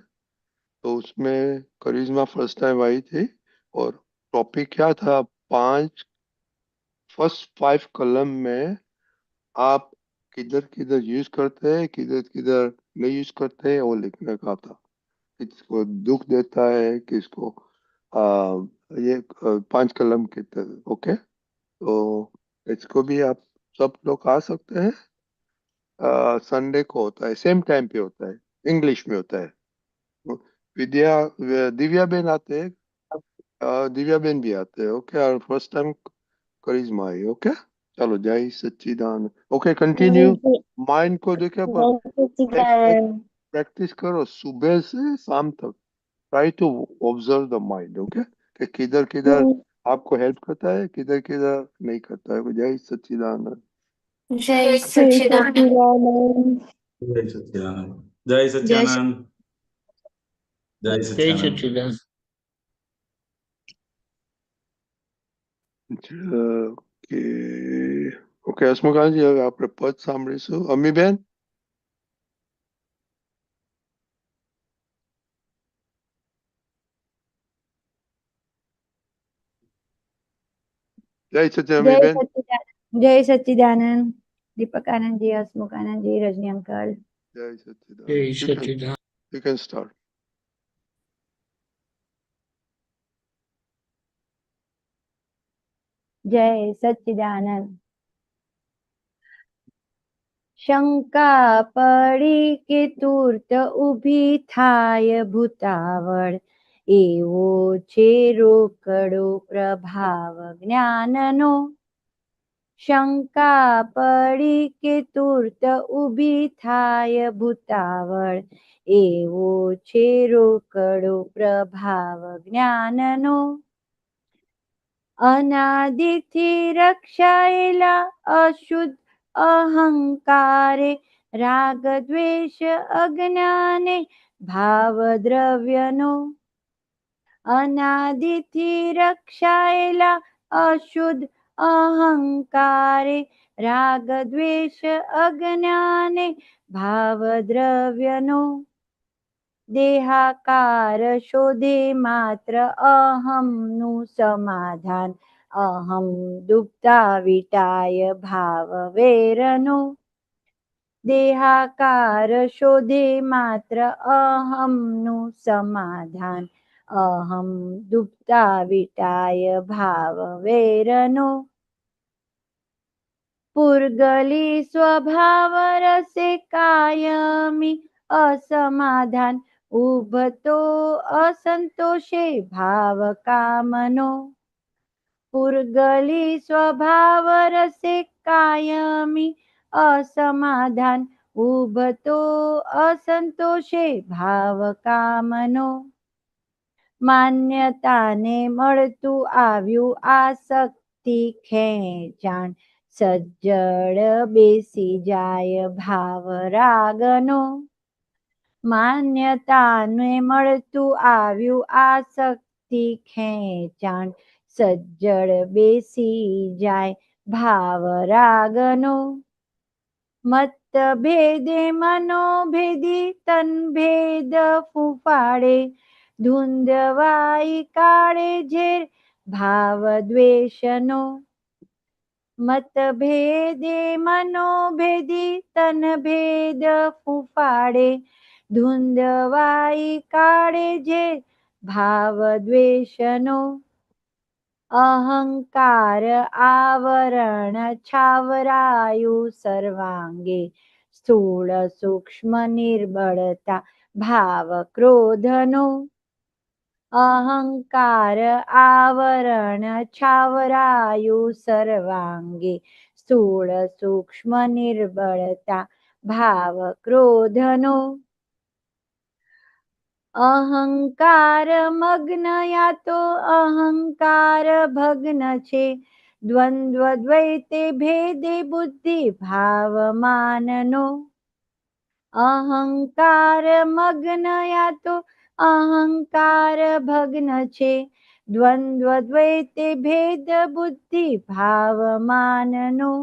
तो उसमें करिश्मा फर्स्ट टाइम आई थी और टॉपिक क्या था? फर्स्ट 5 कॉलम में आप किधर किधर यूज करते हैं, किधर किधर नहीं यूज करते हैं, वो लिखने का था। किसको दुख देता है, किसको ये 5 कलम के तरह। ओके, तो इसको भी आप सब लोग आ सकते हैं। संडे को होता है, सेम टाइम पे होता है, इंग्लिश में होता है। दिव्या बेन आते हैं, दिव्या बेन भी आते हैं। ओके, और फर्स्ट टाइम करिश्मा आई। ओके, चलो जय सच्चिदानंद। Okay, continue. माइंड को देखो, प्रैक्टिस करो सुबह से शाम तक। Try to observe the mind. Okay, कि किधर किधर आपको हेल्प करता है, किधर किधर नहीं करता है। जय सच्चिदानंद। जय सच्चिदानंद। जय सच्चिदानंद। जय सच्चिदानंद। जय जय सच्चिदानंद। सच्चिदानंद। ઓકે ઓકે, હસમુખાજી હવે આપણે પદ સાંભળીશું. અમીબેન. જય સચ્ચિદાનંદ जय અમીબેન. सच्चिदानंद, जय सच्चिदानंद, दीपक आनंद जी, हसमुख आनंद जी, रजनी अंकल। જય जय સચ્ચિદાનંદ. सच्चिदानंद। You can start. जय सच्चिदानंद। શંકા પડી કે તુર્ત ઊભી થાય ભૂતાવળ, એવો છે રોકડો પ્રભાવ જ્ઞાનનો. શંકા પડી કે તુર્ત ઊભી થાય ભૂતાવળ, એવો છે રોકડો પ્રભાવ જ્ઞાનનો. અનાદિથી રક્ષાયેલા અશુદ્ધ અહંકારે, રાગ દ્વેષ અજ્ઞાને ભાવ દ્રવ્યનો. અનાદિથી રક્ષાયેલા અશુદ્ધ અહંકારે, રાગ દ્વેષ અજ્ઞાને ભાવ દ્રવ્યનો. દેહાકાર શોધે માત્ર અહમનું સમાધાન, અહમ દુબતા વિટાય ભાવ વેરનો. દેહાકાર શોધે માત્ર અહમનું સમાધાન, અહમ દુબતા વિટાય ભાવ વેરનો. પૂર્ગલી સ્વભાવ રસે કાયમી અસમાધાન, ઉભતો અસંતોષે ભાવ કામનો. પૂર્ગલી સ્વભાવ રસે કાયમી અસમાધાન, ઉભતો અસંતોષે ભાવ કામનો. માન્યતાને મળતું આવ્યું આસક્તિ ખેંચાણ, સજ્જડ બેસી જાય ભાવ રાગનો. માન્યતાને મળતું આવ્યું આસક્તિ ખેંચાણ, સજ્જડ બેસી જાય ભાવ રાગનો. મતભેદે મનોભેદી તનભેદ ફૂંફાડે, ધૂંધવાઈ કાળે ઝેર ભાવ દ્વેષનો. મતભેદે મનોભેદી તનભેદ ફૂંફાડે, ધૂંધવાઈ કાળે ઝેર ભાવ દ્વેષનો. અહંકાર આવરણ છાવરાયું સર્વાંગે, સ્થૂળ સૂક્ષ્મ નિર્બળતા ભાવ ક્રોધનો. અહંકાર આવરણ છાવરાયું સર્વાંગે, સ્થૂળ સૂક્ષ્મ નિર્બળતા ભાવ ક્રોધનો. અહંકાર મગ્ન યા તો અહંકાર ભગ્ન છે. દ્વંદ્વ દ્વૈતે ભેદે બુદ્ધિ ભાવમાનનો. અહંકાર મગ્ન યા તો અહંકાર ભગ્ન છે. દ્વંદ્વ દ્વૈતે ભેદ બુદ્ધિ ભાવમાનનો.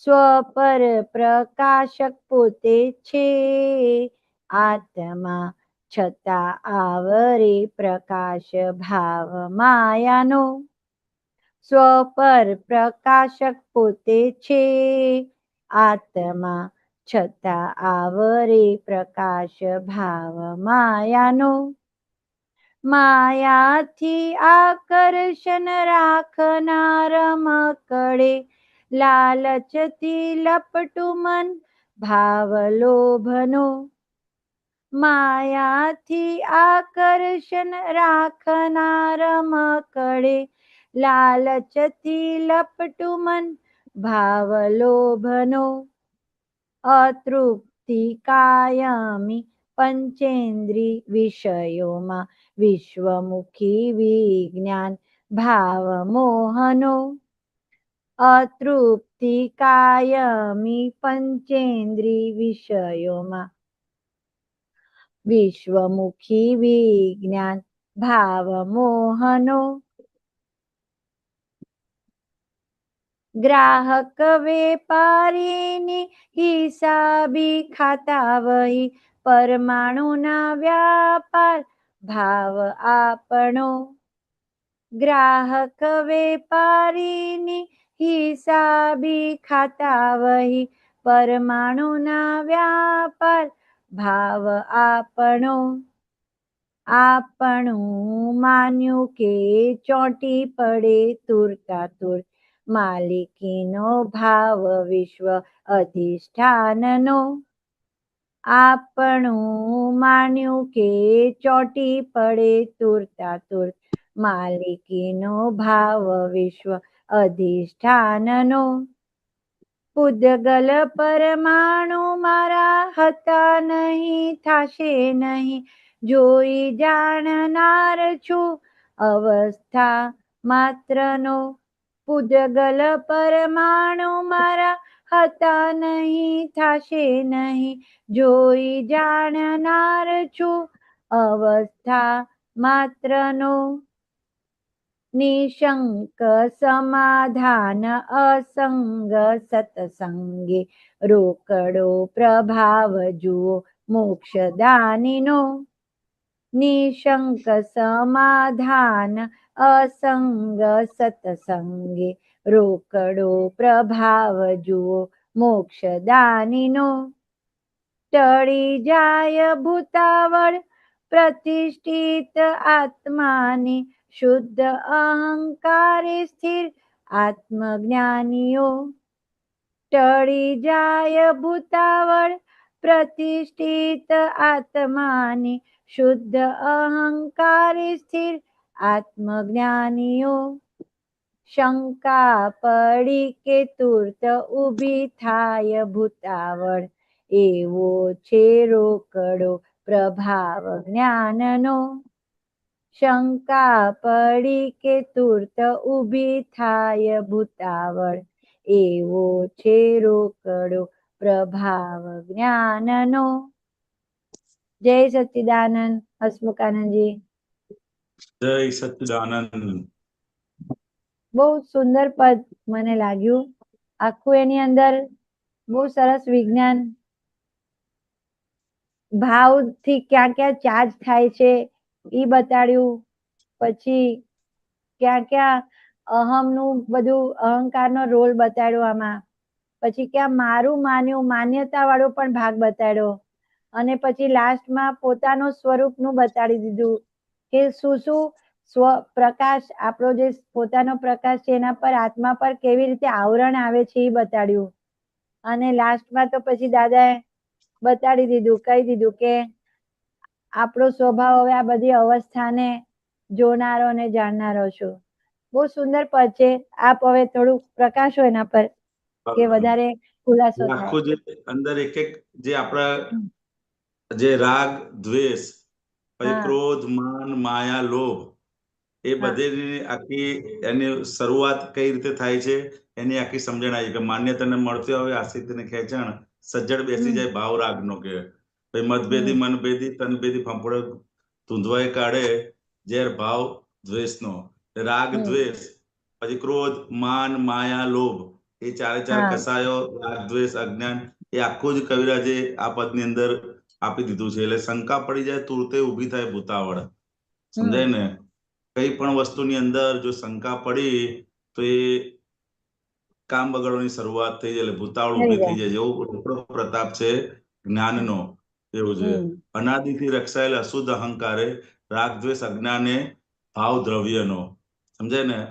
સ્વપર પ્રકાશક પોતે છે આત્મા, છતાં આવરે પ્રકાશ ભાવ માયાનો. સ્વપર પ્રકાશક પોતે છે આત્મા, છતાં આવરે પ્રકાશ ભાવ માયાનો. માયાથી આકર્ષણ રાખનાર મકડે, લાલચથી લપટું મન ભાવ લોભનો. માયાથી આકર્ષણ રાખનાર મકડે, લાલચથી લપટું મન ભાવ લોભનો. અતૃપ્તિ કાયમી પંચેન્દ્રી વિષયોમાં વિશ્વમુખી વિજ્ઞાન ભાવ મોહનો. અતૃપ્તિ કાયમી પંચેન્દ્રી વિષયોમાં વિશ્વમુખી વિજ્ઞાન ભાવ મોહનો. ગ્રાહક વેપારીની હિસાબી ખાતા વહી, પરમાણુના વ્યાપાર ભાવ આપણો. ગ્રાહક વેપારીની હિસાબી ખાતા વહી, પરમાણુના વ્યાપાર ભાવ આપણો. આપણું માન્યું કે ચોંટી પડે તુરતા તુર, માલિકીનો ભાવ વિશ્વ અધિષ્ઠાનનો. આપણું માન્યું કે ચોંટી પડે તુરતા તુર, માલિકીનો ભાવ વિશ્વ અધિષ્ઠાનનો. પૂદગલ પરમાણુ મારા હતા નહીં, થાશે નહીં, જોઈ જાણનાર છું અવસ્થા માત્રનો. પૂદગલ પરમાણુ મારા હતા નહીં, થાશે નહીં, જોઈ જાણનાર છું અવસ્થા માત્રનો. નિશંક સમાધાન અસંગ સત્સંગે, રોકડો પ્રભાવ જુઓ મોક્ષદાનીનો. નિશંક સમાધાન અસંગ સત્સંગે, રોકડો પ્રભાવ જુઓ મોક્ષદાનીનો. ટળી જાય ભૂતાવળ પ્રતિષ્ઠિત આત્માની, શુદ્ધ અહંકારે સ્થિર આત્મજ્ઞાનીઓ. ટળી જાય ભૂતાવળ પ્રતિષ્ઠિત આત્માની, શુદ્ધ અહંકારે સ્થિર આત્મજ્ઞાનીઓ. શંકા પડી કે તુર્ત ઊભી થાય ભૂતાવળ, એવો છે રોકડો પ્રભાવ જ્ઞાનનો. શંકા પડી કે તુર્ત ઊભી થાય ભૂતાવળ, એવો છે રોકડો પ્રભાવ જ્ઞાનનો. જય સચ્ચિદાનંદ. હસમુખાનંદજી. જય સચ્ચિદાનંદ. બહુ સુંદર પદ મને લાગ્યું. આખું એની અંદર બહુ સરસ વિજ્ઞાન, ભાવથી ક્યાં ક્યાં ચાર્જ થાય છે એ બતાડ્યું. પછી ક્યાં ક્યાં અહમનું બધું અહંકારનો રોલ બતાડ્યો આમાં. પછી ક્યાં મારું માન્યું માન્યતા વાળો પણ ભાગ બતાડ્યો. અને પછી લાસ્ટમાં પોતાનું સ્વરૂપનું બતાડી દીધું કે શું શું સ્વ પ્રકાશ, આપણો જે પોતાનો પ્રકાશ છે એના પર આત્મા પર કેવી રીતે આવરણ આવે છે એ બતાડ્યું. અને લાસ્ટમાં તો પછી દાદાએ બતાડી દીધું, કહી દીધું કે આપણો સ્વભાવ હવે આ બધી અવસ્થાને જોનારો ને જાણનારો છું. બહુ સુંદર પદ છે. આપ હવે થોડું પ્રકાશો એના પર કે વધારે ખુલાસો થાય. આખું જે અંદર એક એક જે આપણા જે રાગ દ્વેષ પછી હા. ક્રોધ, માન, માયા, લોભ એ હા. બધેની આખી એની શરૂઆત કઈ રીતે થાય છે એની આખી સમજણ આવી કે માન્યતાને મળતી હોય આશિતને ખેંચાણ સજ્જડ બેસી જાય ભાવ રાગનો કે પછી મતભેદી મનભેદી તનભેદી ફંફોડો ધૂંધવાઈ કાઢે ઝેર ભાવ દ્વેષનો રાગ દ્વેષ પછી ક્રોધ માન માયા લોભ એ ચારે ચાર હા. કસાયો રાગ દ્વેષ અજ્ઞાન એ આખું જ કવિરાજે આ પદની અંદર આપી દીધું છે એટલે શંકા પડી જાય તુરતે ઊભી થાય ભૂતાવળ સમજાય ને કઈ પણ વસ્તુની અંદર જો શંકા પડી તો એ કામ બગાડવાની શરૂઆત થઈ જાય એટલે ભૂતાવળ થઈ ઊભી થઈ જાય. જાય એવો મોટો પ્રતાપ છે જ્ઞાનનો એવું છે અનાદિથી રક્ષાયેલ અશુદ્ધ અહંકારે રાગ દ્વેષ અજ્ઞાને ભાવ દ્રવ્યનો સમજાય ને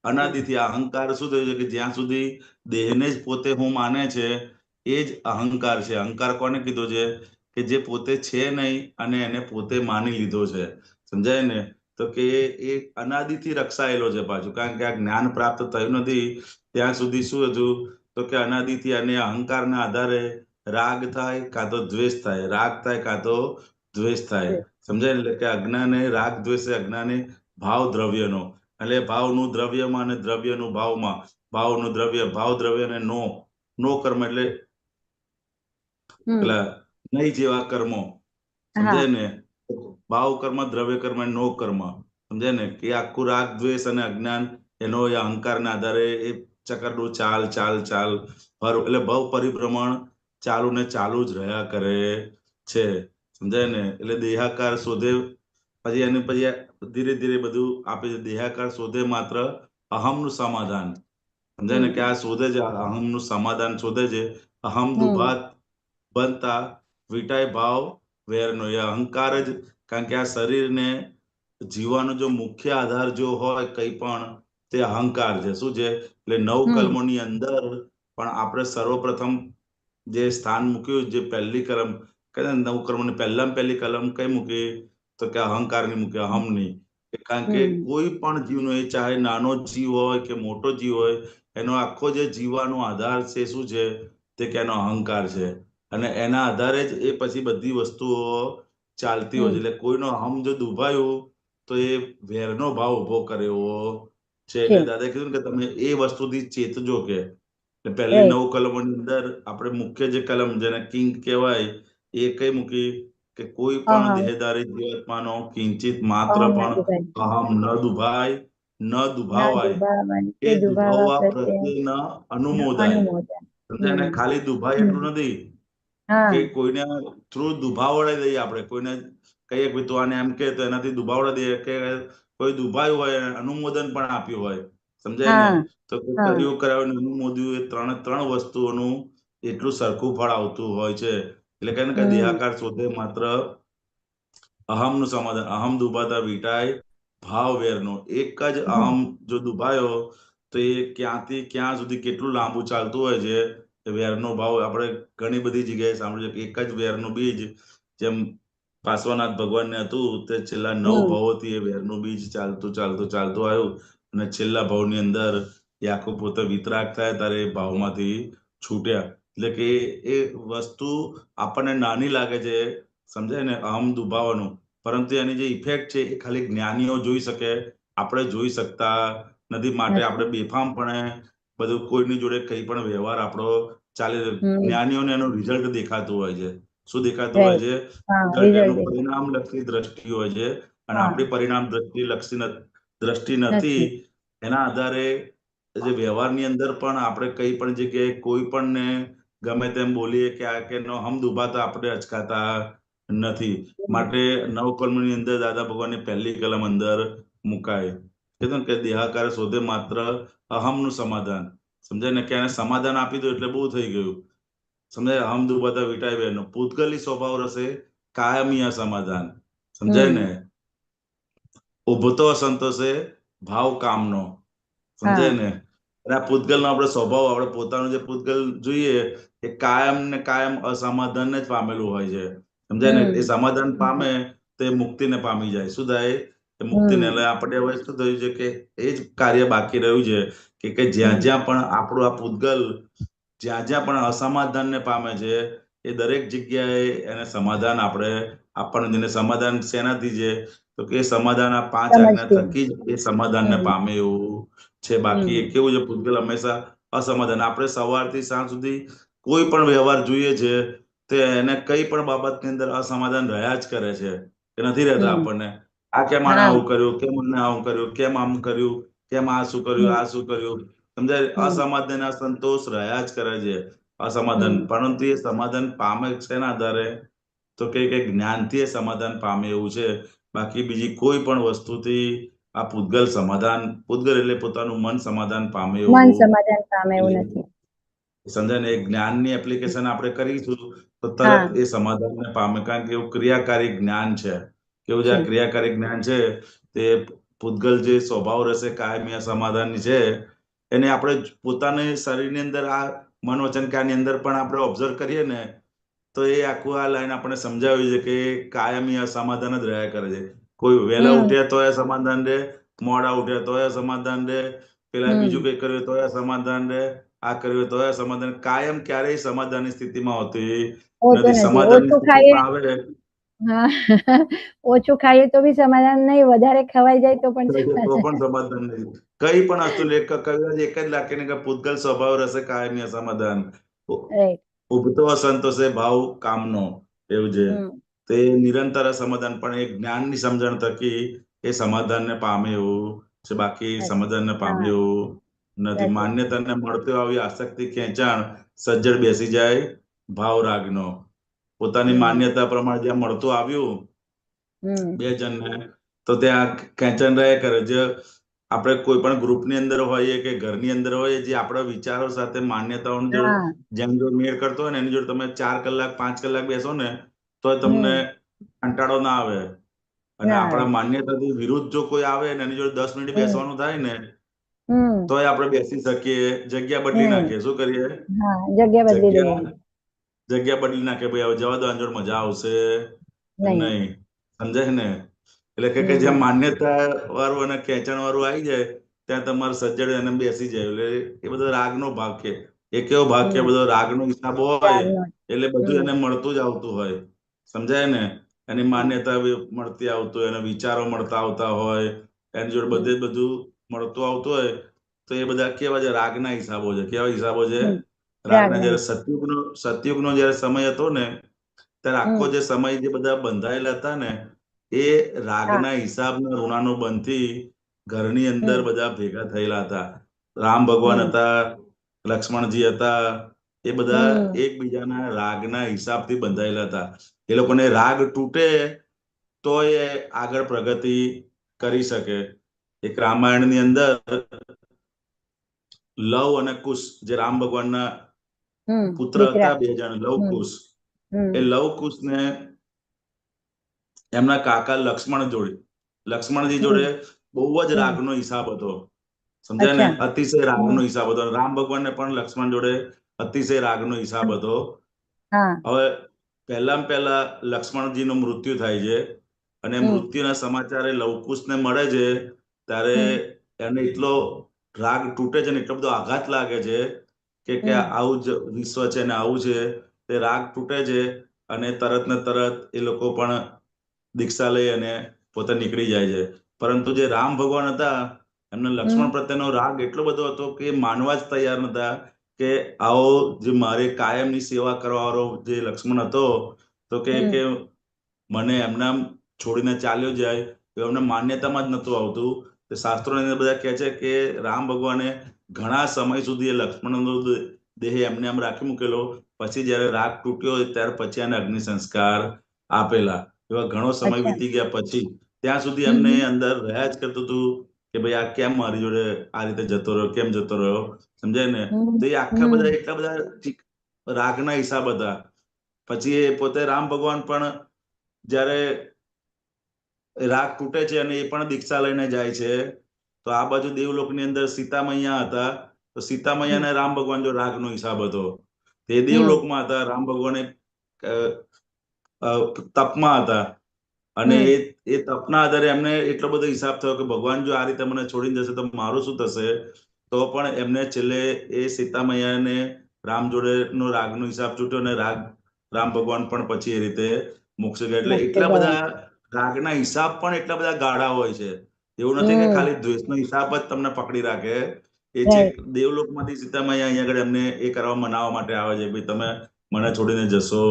અનાદિથી આ અહંકાર શું થયું છે કે જ્યાં સુધી દેહને જ પોતે હું માને છે એ જ અહંકાર છે અહંકાર કોને કીધો છે કે જે પોતે છે નહીં અને એને પોતે માની લીધો છે સમજાય ને તો કે એ અનાદિથી રક્ષાયેલો છે પાછું કારણ કે આ જ્ઞાન પ્રાપ્ત થયું નથી ત્યાં સુધી શું હતું તો કે અનાદિથી અને અહંકારના આધારે રાગ થાય કાં તો દ્વેષ થાય રાગ થાય કાં તો દ્વેષ થાય સમજાય એટલે કે અજ્ઞાને રાગ દ્વેષ અજ્ઞાને ભાવ દ્રવ્યનો એટલે ભાવનું દ્રવ્યમાં અને દ્રવ્યનું ભાવમાં ભાવનું દ્રવ્ય ભાવ દ્રવ્ય અને નો કર્મ એટલે પેલા નહીં જેવા કર્મો સમજાય ને ભાવ કર્મ દ્રવ્ય કર્મ નો કર્મ સમજાય ને કે આખું રાગ દ્વેષ અને અજ્ઞાન એનો એ અહંકારના આધારે એ ચક્રનું ચાલ એટલે ભવ પરિભ્રમણ ચાલુ ને ચાલુ જ રહ્યા કરે છે સમજાય ને એટલે દેહાકાર શોધે પછી એને પછી ધીરે ધીરે બધું આપે છે દેહાકાર શોધે માત્ર અહમનું સમાધાન સમજાય ને કે આ શોધે છે અહમનું સમાધાન શોધે છે અહમ દુભાત બનતા વિટાય ભાવ વેરનો એ અહંકાર જ કારણ કે આ શરીરને જીવવાનો જો મુખ્ય આધાર જો હોય કંઈ પણ તે અહંકાર છે શું છે એટલે નવ કલમોની અંદર પણ આપણે સર્વપ્રથમ જે સ્થાન મૂક્યું જે પહેલી કલમ કે નવ કર્મોની પહેલી કલમ કઈ મૂકી તો કે અહંકારની મૂકી અહમની કારણ કે કોઈ પણ જીવનો એ ચાહે નાનો જીવ હોય કે મોટો જીવ હોય એનો આખો જે જીવવાનો આધાર છે શું છે તે કે એનો અહંકાર છે અને એના આધારે જ એ પછી બધી વસ્તુઓ ચાલતી હોય છે એટલે કોઈનો અહમ જો દુભાયું તો એ વેરનો ભાવ ઉભો કરે એવો છે એટલે દાદા કીધું કે તમે એ વસ્તુથી ચેતજો કે પહેલી 9 કલમોની અંદર આપણે મુખ્ય જે કલમ જેને કિંગ કહેવાય એ કઈ મૂકી કે કોઈ પણ દેહધારી જીવાત્માનો કિંચિત માત્ર પણ અહમ ન દુભાય ન દુભાવાય એ દુભાવવા પ્રત્યે ન અનુમોદાય સમજાય ને ખાલી દુભાય એટલું નથી કે કોઈને થ્રુ દુભાવડાઈ દઈએ આપણે કોઈને કહીએ કે તું આને એમ કે તો એનાથી દુભાવડા દઈએ કે કોઈ દુભાયું હોય અનુમોદન પણ આપ્યું હોય સમજાય ને તો કર્યું કરાવ્યું અનુમોદ્યું એ ત્રણ વસ્તુઓનું એટલું સરખું ફળ આવતું હોય છે એટલે કે દેહાકાર શોધે માત્ર અહમનું સમાધાન અહમ દુભાતા વિટાય ભાવ વેરનો એક જ અહમ જો દુભાયો તો એ ક્યાંથી ક્યાં સુધી કેટલું લાંબુ ચાલતું હોય છે વેરનો ભાવ આપણે ઘણી બધી જગ્યાએ સાંભળ્યું છે કે એક જ વેરનું બીજ જેમ પાર્શ્વનાથ ભગવાનને હતું તે છેલ્લા 9 ભાવોથી એ વેરનું બીજ ચાલતું આવ્યું અને છેલ્લા ભાવની અંદર એ આખું પોતે વિતરાગ થાય ત્યારે એ ભાવમાંથી છૂટ્યા એટલે કે એ વસ્તુ આપણને નાની લાગે છે સમજાય ને અહમ દુભાવવાનું પરંતુ એની જે ઇફેક્ટ છે એ ખાલી જ્ઞાનીઓ જોઈ શકે આપણે જોઈ શકતા નથી માટે આપણે બેફામપણે બધું કોઈની જોડે કઈ પણ વ્યવહાર આપણો ચાલે જ્ઞાનીઓને એનું રિઝલ્ટ દેખાતું હોય છે શું દેખાતું હોય છે એનું પરિણામ લક્ષી દ્રષ્ટિ હોય છે અને આપણી પરિણામ દ્રષ્ટિ નથી એના આધારે જે વ્યવહારની અંદર પણ આપણે કઈ પણ જગ્યાએ કોઈ પણ ને ગમે તેમ બોલીએ કે આ કે હમ દુભાતા આપણે અચકાતા નથી માટે 9 કલમની અંદર દાદા ભગવાનની પહેલી કલમ અંદર મુકાય કીધું કે દેહાકાર શોધે માત્ર અહમનું સમાધાન સમજાય ને કે એને સમાધાન આપી દો એટલે બહુ થઈ ગયું સમજાય અહમ દુભાતા વિટાય બેનો પૂતગલી સ્વભાવ રસે કાયમી સમાધાન સમજાય ને ઉભતો અસંતોષે ભાવ કામનો સમજાય ને અને આ પૂતગલનો આપણે સ્વભાવ આપણે પોતાનું જે પૂતગલ જોઈએ એ કાયમ ને કાયમ અસમાધાન જ પામેલું હોય છે સમજાય ને એ સમાધાન પામે તો એ મુક્તિને પામી જાય શું થાય એ મુક્તિને એટલે આપણે હવે શું થયું છે કે એ જ કાર્ય બાકી રહ્યું છે કે જ્યાં જ્યાં પણ આપણું આ પૂતગલ જ્યાં જ્યાં પણ અસમાધાનને પામે છે એ દરેક જગ્યાએ એને સમાધાન આપણે આપવાનું. જેને સમાધાન શેનાથી છે તો કે એ સમાધાન આ 5 આજ્ઞા સમજથી. થકી જ એ સમાધાનને પામે એવું છે. બાકી એ કેવું છે, પૂતગલ હંમેશા અસમાધાન. આપણે સવારથી સાંજ સુધી કોઈ પણ વ્યવહાર જોઈએ છે તે એને કઈ પણ બાબતની અંદર અસમાધાન રહ્યા જ કરે છે કે નથી રહેતા. આપણને આ કેમ આને આવું કર્યું, કેમ મને આવું કર્યું, કેમ આમ કર્યું, કેમ આ શું કર્યું, આ શું કર્યું, સમજાય? અસમાધાન, અસંતોષ રહ્યા જ કરે છે, અસમાધાન. પરંતુ એ સમાધાન પામે શેના આધારે તો કે જ્ઞાનથી એ સમાધાન પામે એવું છે. બાકી બીજી કોઈ પણ વસ્તુથી આ પૂતગલ સમાધાન, પૂતગલ એટલે પોતાનું મન સમાધાન પામે મન એવું સમાધાન પામે એવું નથી. સમજાય ને? એ જ્ઞાનની એપ્લિકેશન આપણે કરીશું તો તરત એ સમાધાનને પામે, કારણ કે એવું ક્રિયાકારી જ્ઞાન છે. કેવું છે આ ક્રિયાકારી જ્ઞાન છે? તે પૂતગલ જે સ્વભાવ રહેશે કાયમી સમાધાનની છે, એને આપણે પોતાના શરીરની અંદર આ મન વચન કાયાની અંદર પણ આપણે ઓબ્ઝર્વ કરીએ ને તો એ આખું આ લાઈન આપણે સમજાવી છે કે કાયમી અસમાધાન જ રહ્યા કરે છે. કોઈ વહેલા ઉઠ્યા તો સમાધાન રહે, મોડા ઉઠ્યા તો સમાધાન રહે, પેલા બીજું કઈ કર્યું તો સમાધાન રહે, આ કર્યું તો સમાધાન. કાયમ ક્યારેય સમાધાનની સ્થિતિમાં હોતી નથી. સમાધાનની સ્થિતિમાં આવે ઓછું ખાઈએ તો બી સમાધાન નહીં, વધારે ખવાઈ જાય તો પણ તો પણ સમાધાન નહીં. કઈ પણ વસ્તુ લેખ કવિરાજ એક જ લાખીને કે પૂતગલ સ્વભાવ રહેશે કાયમી અસમાધાન, ઉગતો અસંતોષે ભાવ કામનો. એવું છે તે નિરંતર સમાધાન, પણ એ જ્ઞાનની સમજણ થકી એ સમાધાનને પામે એવું છે. બાકી સમાધાનને પામે એવું નથી. માન્યતાને મળતી આવી આસક્તિ, ખેંચાણ સજ્જડ બેસી જાય ભાવ રાગનો. પોતાની માન્યતા પ્રમાણે જ્યાં મળતું આવ્યું બે જણને તો ત્યાં ખેંચાણ રહ્યા કરે. જે આપણે કોઈ પણ ગ્રુપની અંદર હોઈએ કે ઘરની અંદર હોઈએ, જે આપણા વિચારો સાથે માન્યતાઓની જોડે જેમ જો મેળ કરતો હોય ને એની જોડે તમે 4 કલાક 5 કલાક બેસો ને તો તમને કંટાળો ના આવે. અને આપણા માન્યતાથી વિરુદ્ધ જો કોઈ આવે ને એની જોડે 10 મિનિટ બેસવાનું થાય ને તોય આપણે બેસી શકીએ, જગ્યા બદલી નાખીએ. શું કરીએ? જગ્યા બદલી નાખે. ભાઈ હવે જવા દો, આની જોડે મજા આવશે નહીં. સમજાય ને? એટલે કે જ્યાં માન્યતા વાળું અને ખેંચાણ વાળું આવી જાય ત્યાં તમારે સજ્જડ એને બેસી જાય. એટલે એ બધો રાગનો ભાગ છે. એ કેવો ભાગ કે બધો રાગનો હિસાબ હોય એટલે બધું એને મળતું જ આવતું હોય. સમજાય ને? એની માન્યતા મળતી આવતું હોય, એના વિચારો મળતા આવતા હોય, એની જોડે બધે બધું મળતું આવતું હોય. તો એ બધા કેવા છે? રાગના હિસાબો છે. કેવા હિસાબો છે? રાગના. જયારે સતયુગનો જયારે સમય હતો ને ત્યારે આખો જે સમય જે બધા બંધાયેલા હતા ને એ રાગના હિસાબના ઋણાનુબંધથી ઘરની અંદર બધા ભેગા થયેલા હતા. રામ ભગવાન હતા, લક્ષ્મણજી હતા, એ બધા એકબીજાના રાગના હિસાબથી બંધાયેલા હતા. એ લોકોને રાગ તૂટે તો એ આગળ પ્રગતિ કરી શકે. એક રામાયણની અંદર લવ અને કુશ, જે રામ ભગવાનના પુત્ર હતા, 2 જણ, લવ કુશ. એ લવ કુશને એમના કાકા લક્ષ્મણજી જોડે બહુ જ રાગનો હિસાબ હતો. સમજાય ને? અતિશય રાગનો હિસાબ હતો. રામ ભગવાનને પણ લક્ષ્મણ જોડે અતિશય રાગનો હિસાબ હતો. હવે પહેલા લક્ષ્મણજીનું મૃત્યુ થાય છે અને મૃત્યુના સમાચાર લવકુશને મળે છે ત્યારે એને એટલો રાગ તૂટે છે ને એટલો બધો આઘાત લાગે છે કે આવું જ વિશ્વ છે ને આવું છે. તે રાગ તૂટે છે અને તરત ને તરત એ લોકો પણ દીક્ષા લઈ અને પોતે નીકળી જાય છે. પરંતુ જે રામ ભગવાન હતા એમને લક્ષ્મણ પ્રત્યેનો રાગ એટલો બધો હતો કે માનવા જ તૈયાર નતા કે આવો જે મારે કાયમની સેવા કરવાવાળો જે લક્ષ્મણ હતો તો કે મને એમના છોડીને ચાલ્યો જાય એવું એમને માન્યતામાં જ નતું આવતું. શાસ્ત્રોની અંદર બધા કહે છે કે રામ ભગવાને ઘણા સમય સુધી એ લક્ષ્મણનો દેહ એમને એમ રાખી મૂકેલો, પછી જયારે રાગ તૂટ્યો ત્યાર પછી એને અગ્નિ સંસ્કાર આપેલા. એવા ઘણો સમય વીતી ગયા પછી ત્યાં સુધી એમને અંદર રહ્યા જ કરતું હતું કે ભાઈ આ કેમ મારી જોડે આ રીતે જતો રહ્યો, કેમ જતો રહ્યો. સમજાય ને? તો એ આખા બધા એટલા બધા રાગના હિસાબ હતા. પછી એ પોતે રામ ભગવાન પણ જયારે રાગ તૂટે છે અને એ પણ દીક્ષા લઈને જાય છે તો આ બાજુ દેવલોકની અંદર સીતા મૈયા હતા. તો સીતા મૈયાને રામ ભગવાન જો રાગનો હિસાબ હતો. તે દેવલોકમાં હતા, રામ ભગવાન તપમાં હતા અને એ તપના આધારે એમને એટલો બધો હિસાબ થયો કે ભગવાન જો આ રીતે મને છોડીને જશે તો મારું શું થશે. તો પણ એમને છેલ્લે એ સીતા મૈયાને રામ જોડેનો રાગનો હિસાબ છૂટ્યો અને રામ ભગવાન પણ પછી એ રીતે મોક્ષ ગયા. એટલે મોક્ષ એટલા ગયા. બધા રાગના હિસાબ પણ એટલા બધા ગાળા હોય છે. એવું નથી કે ખાલી દ્વેષનો હિસાબ જ તમને પકડી રાખે. એ છે Right. દેવલોકમાંથી સીતામાઈ અહીંયા આગળ એમને એ કરવા મનાવવા માટે આવે છે ભાઈ તમે મને છોડીને જશો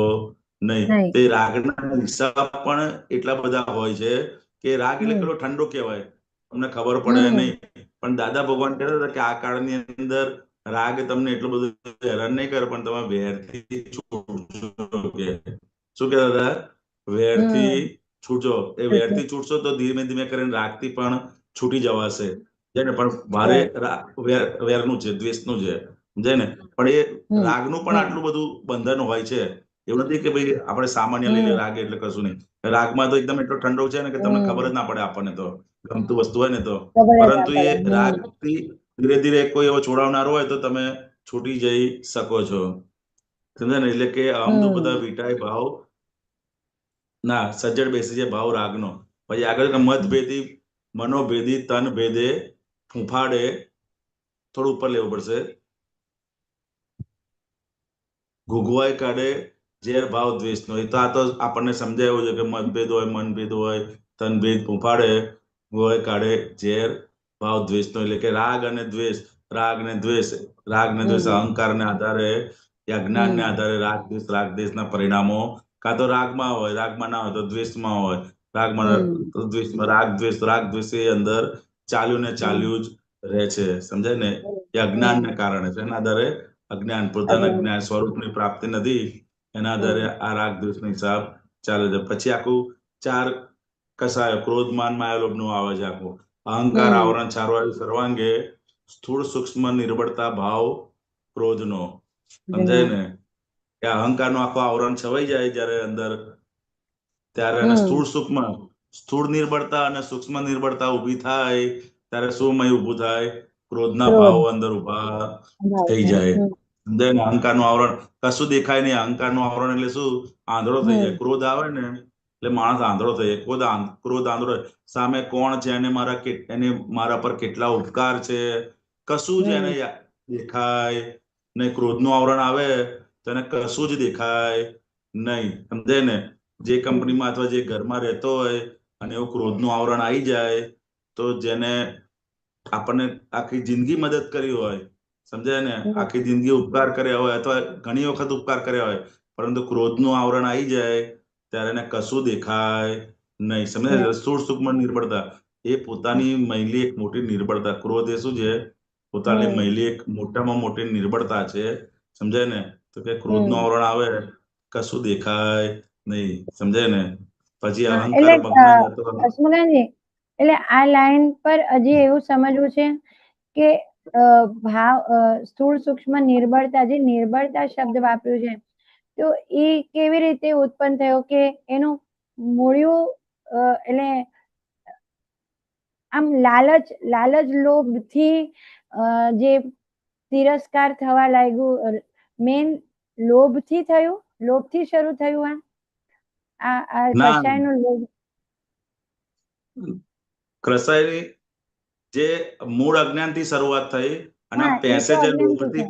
નહીં. નહીં. તે રાગના હિસાબ પણ એટલા બધા હોય છે કે રાગ એટલે પેલો ઠંડો કહેવાય, તમને ખબર પડે નહીં. પણ દાદા ભગવાન કહેતા હતા કે આ કાળની અંદર રાગ તમને એટલું બધું હેરાન નહીં કરે, પણ તમે વેરથી છૂટશો કે શું કહેતા હતા? વેરથી છૂટજો. એ વેરથી છૂટશો તો ધીમે ધીમે કરીને રાગથી પણ છૂટી જવાશે. જેને પણ ભારે વેરનું છે, દ્વેષનું છે, સમજાય ને. પણ એ રાગનું પણ આટલું બધું બંધન હોય છે. એવું નથી કે ભાઈ આપણે સામાન્ય લઈએ રાગ એટલે કશું નહીં. રાગમાં તો એકદમ એટલો ઠંડો છે ને કે તમને ખબર જ ના પડે આપણને તો ગમતું વસ્તુ હોય ને તો. પરંતુ એ રાગથી ધીરે ધીરે કોઈ એવો છોડાવનારો હોય તો તમે છૂટી જઈ શકો છો, સમજે ને. એટલે કે અહમ બધા વિટાય ભાવ ના સજ્જડ બેસી છે ભાવ રાગનો. પછી આગળ મતભેદી મનોભેદી તન ભેદે ફૂંફાડે, થોડું ઉપર લેવું પડશે. ઘૂઘવાય કાઢે ઝેર ભાવ દ્વેષનો. એ તો આ તો આપણને સમજાયું છે કે મતભેદ હોય, મનભેદ હોય, તનભેદ ફૂંફાડે, ઘૂઘવાય કાઢે ઝેર ભાવ દ્વેષનો. એટલે કે રાગ અને દ્વેષ, રાગ ને દ્વેષ અહંકારને આધારે, અજ્ઞાનને આધારે રાગ દ્વેષના પરિણામો કાં તો રાગમાં હોય, રાગમાં ના હોય તો દ્વેષમાં હોય, રાગમાં દ્વેષમાં રાગ દ્વેષ એ અંદર ચાલ્યું ને ચાલ્યું જ રહે છે, સમજાય ને. એ અજ્ઞાનને કારણે છે. એના આધારે અજ્ઞાન, પોતાના જ્ઞાન સ્વરૂપની પ્રાપ્તિ નથી, એના આધારે આ રાગ દ્વેષનો હિસાબ ચાલે છે. પછી આખું 4 કસાય ક્રોધ માન માયા લોભનું આવે છે આખું. અહંકાર આવરણ ચારવાળી સર્વાંગે સ્થૂળ સૂક્ષ્મ નિર્બળતા ભાવ ક્રોધનો, સમજાય ને. કે અહંકારનો આખો આવરણ છવાઈ જાય જયારે અંદર, ત્યારે એને સ્થૂળ નિર્બળતા અને સૂક્ષ્મ નિર્બળતા ઉભી થાય ત્યારે શું મય ઉભું થાય? ક્રોધના ભાવો અંદર ઉભા થઈ જાય, સમજાય ને. અહંકારનું આવરણ કશું દેખાય નહીં. અહંકારનું આવરણ એટલે શું? આંધળો થઈ જાય. ક્રોધ આવે ને એટલે માણસ આંધળો થઈ જાય. ક્રોધ આંધળો. સામે કોણ છે, એને મારા પર કેટલા ઉપકાર છે, કશું જ એને દેખાય નહીં. ક્રોધનું આવરણ આવે તો એને કશું જ દેખાય નહીં, સમજાય ને. જે કંપનીમાં અથવા જે ઘરમાં રહેતો હોય અને એવું ક્રોધનું આવરણ આવી જાય તો જેને આપણને આખી જિંદગી મદદ કરી હોય, સમજાય ને, આખી જિંદગી ઉપકાર કર્યા હોય અથવા ઘણી વખત ઉપકાર કર્યા હોય, પરંતુ ક્રોધનું આવરણ આવી જાય ત્યારે એને કશું દેખાય નહીં, સમજાય. સ્થૂળ સૂક્ષ્મ નિર્બળતા એ પોતાની મહિલી એક મોટી નિર્બળતા. ક્રોધ એ શું છે? પોતાની મહિલી એક મોટામાં મોટી નિર્બળતા છે, સમજાય ને. તો કે ક્રોધનું આવરણ આવે કશું દેખાય નહીં, સમજાય ને. પછી અહંકાર અસ્મરાજી, એટલે આ લાઈન પર હજી એવું સમજવું છે કે ભાવ સ્થૂળ સૂક્ષ્મ નિર્બળતા, જે નિર્બળતા શબ્દ વાપર્યું છે તો એ કેવી રીતે ઉત્પન્ન થયો? કે એનું મૂળિયું એટલે આમ લાલચ લોભથી જે તિરસ્કાર થવા લાગ્યું, મેન લોભથી થયું? લોભથી શરૂ થયું આ કસાયનું લોભ? કસાયની જે મૂળ અજ્ઞાનથી શરૂઆત થઈ અને પેસેજ લોભથી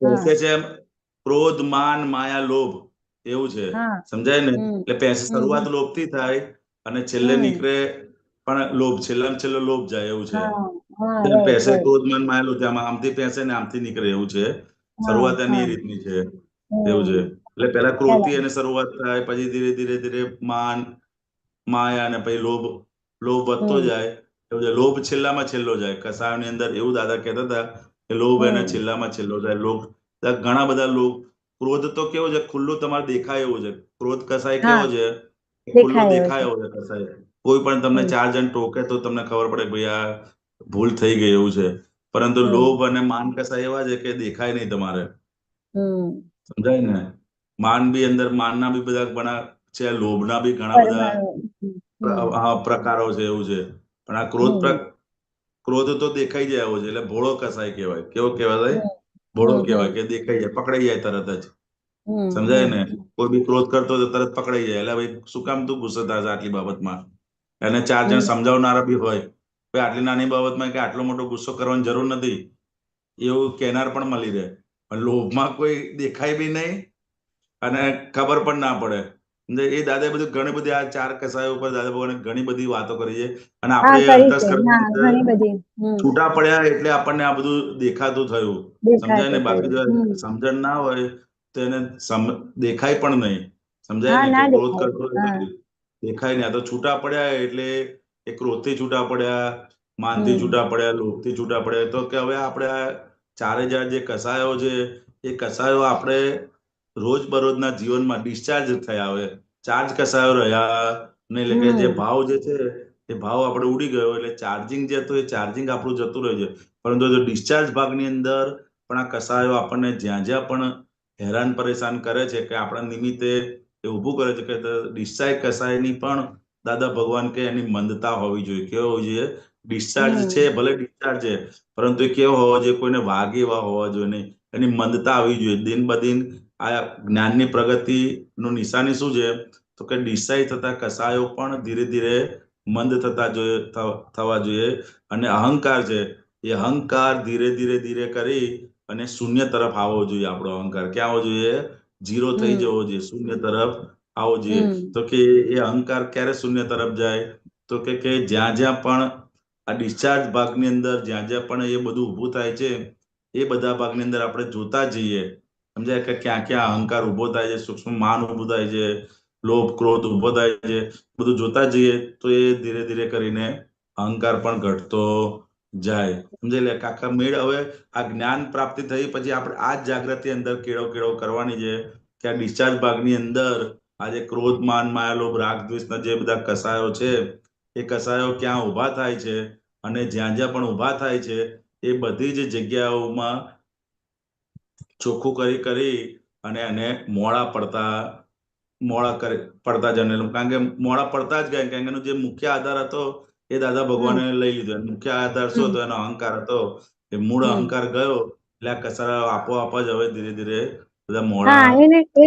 પેસેજ એમ ક્રોધ માન માયા લોભ એવું છે, સમજાય ને. એટલે પેસેજ શરૂઆત લોભથી થાય અને છેલ્લે નીકળે પણ લોભ, છેલ્લો લોભ જાય એવું છે. પેસેજ ક્રોધ માન માયા લોભ, આમથી પેસે ને આમથી નીકળે એવું છે. શરૂઆત એની એ રીતની છે, એવું છે. એટલે પેલા ક્રોધથી એને શરૂઆત થાય, પછી ધીરે ધીરે માન માયા અને પછી લોભ વધતો જાય, એવું છે. લોભ છેલ્લામાં છેલ્લો જાય કસાયોની અંદર, એવું દાદા કહેતા હતા કે લોભ એને છેલ્લામાં છેલ્લો જાય. લોભ ઘણા બધા લોભ. ક્રોધ તો કેવો છે? ખુલ્લો તમારે દેખાય એવો છે. ક્રોધ કસાય કેવો છે? ખુલ્લો દેખાય એવો છે કસાય. કોઈ પણ તમને 4 જણ ટોકે તો તમને ખબર પડે ભાઈ આ ભૂલ થઈ ગઈ, એવું છે. પરંતુ લોભ અને માન કસાય એવા છે કે દેખાય નહીં તમારે, સમજાય ને. માન બી અંદર, માનના બી બધા ઘણા છે, લોભના બી ઘણા બધા પ્રકારો છે, એવું છે. પણ આ ક્રોધ તો દેખાઈ જાય એવો છે. એટલે ભોળો કસાય કહેવાય. કેવો કહેવાય? ભોળો કહેવાય, કે દેખાઈ જાય, પકડાઈ જાય તરત જ, સમજાય ને. કોઈ બી ક્રોધ કરતો તો તરત પકડાઈ જાય. એટલે ભાઈ શું કામ તું ગુસ્સે થાય છે આટલી બાબતમાં? એને 4 જણ સમજાવનારા બી હોય, ભાઈ આટલી નાની બાબતમાં કે આટલો મોટો ગુસ્સો કરવાની જરૂર નથી, એવું કહેનાર પણ મળી રહે. પણ લોભમાં કોઈ દેખાય બી નહીં અને ખબર પણ ના પડે. એ દાદાએ બધું ઘણી બધી આ 4 કસાયો ઉપર દાદા ભગવાને ઘણી બધી વાતો કરી છે અને હા આપણે કરી છે, અંતસ્કરણની હા અંદર ઘણી બધી. છૂટા પડ્યા એટલે આપણને આ બધું દેખાતું થયું. સમજાય ને? દેખાતું બાકી જો થયું. સમજણ ના હોય તો એને દેખાય પણ નહીં. સમજાય હા ને? કે ના ક્રોધ દેખાય. કરતો હા દેખાય નહીં. આ તો છૂટા પડ્યા એટલે એ ક્રોધથી છૂટા પડ્યા, માનથી હમ છૂટા પડ્યા, લોભથી છૂટા પડ્યા. તો કે હવે આપણે આ 4000 જે કસાયો છે એ કસાયો આપણે રોજબરોજના જીવનમાં ડિસ્ચાર્જ થયા. હવે ચાર્જ કસાયો રહ્યા ને, એટલે કે જે ભાવ જે છે એ ભાવ આપણે ઉડી ગયો એટલે ચાર્જિંગ જે હતું એ ચાર્જિંગ આપણું જતું રહે છે. પરંતુ જો ડિસ્ચાર્જ ભાગની અંદર પણ આ કસાયો આપણને જ્યાં જ્યાં પણ હેરાન પરેશાન કરે છે કે આપણા નિમિત્તે એ ઊભું કરે છે કે ડિસ્ચાર્જ કસાયની પણ દાદા ભગવાન કે એની મંદતા હોવી જોઈએ. કેવો હોવી જોઈએ? ડિસ્ચાર્જ છે ભલે ડિસ્ચાર્જ છે, પરંતુ એ કેવો હોવો જોઈએ? કોઈને વાગે એવા હોવા જોઈએ નહીં. એની મંદતા આવવી જોઈએ. દિન બદિન આ જ્ઞાનની પ્રગતિનું નિશાની શું છે? તો કે ડિસ્ચાર્જ થતા કસાયો પણ ધીરે ધીરે મંદ થવા જોઈએ. અને અહંકાર છે એ અહંકાર ધીરે ધીરે ધીરે કરી અને શૂન્ય તરફ આવવો જોઈએ. આપણો અહંકાર ક્યાં આવવો જોઈએ? 0 થઈ જવો જોઈએ, શૂન્ય તરફ આવવો જોઈએ. તો કે એ અહંકાર ક્યારે શૂન્ય તરફ જાય? તો કે જ્યાં જ્યાં પણ આ ડિસ્ચાર્જ ભાગની અંદર જ્યાં જ્યાં પણ એ બધું ઊભું થાય છે એ બધા ભાગની અંદર આપણે જોતા જઈએ. સમજાય કે ક્યાં ક્યાં અહંકાર ઉભો થાય છે, સૂક્ષ્મ માન ઉભું થાય છે, લોભ ક્રોધ ઉભો થાય છે, બધું જોતા જઈએ તો એ ધીરે ધીરે કરીને અહંકાર પણ ઘટતો જાય. સમજાય? એટલે આખા મેળ હવે આ જ્ઞાન પ્રાપ્તિ થઈ પછી આપણે આ જ જાગૃતિ અંદર કેળવ કરવાની છે કે આ ડિસ્ચાર્જ ભાગની અંદર આજે ક્રોધ માન માયા લોભ રાગ દ્વેષના જે બધા કસાયો છે એ કસાયો ક્યાં ઉભા થાય છે અને જ્યાં જ્યાં પણ ઉભા થાય છે એ બધી જ જગ્યાઓમાં ચોખ્ખું કરી અને એને મોડા પડતા જને, કારણ કે મોડા પડતા જ ગયા. કારણ કે એનો જે મુખ્ય આધાર હતો એ દાદા ભગવાને લઈ લીધો. મુખ્ય આધાર શું હતો? એનો અહંકાર હતો. એ મૂળ અહંકાર ગયો એટલે આ કસાયો આપોઆપ જ હવે ધીરે ધીરે બધા મોડા હા એને જશે.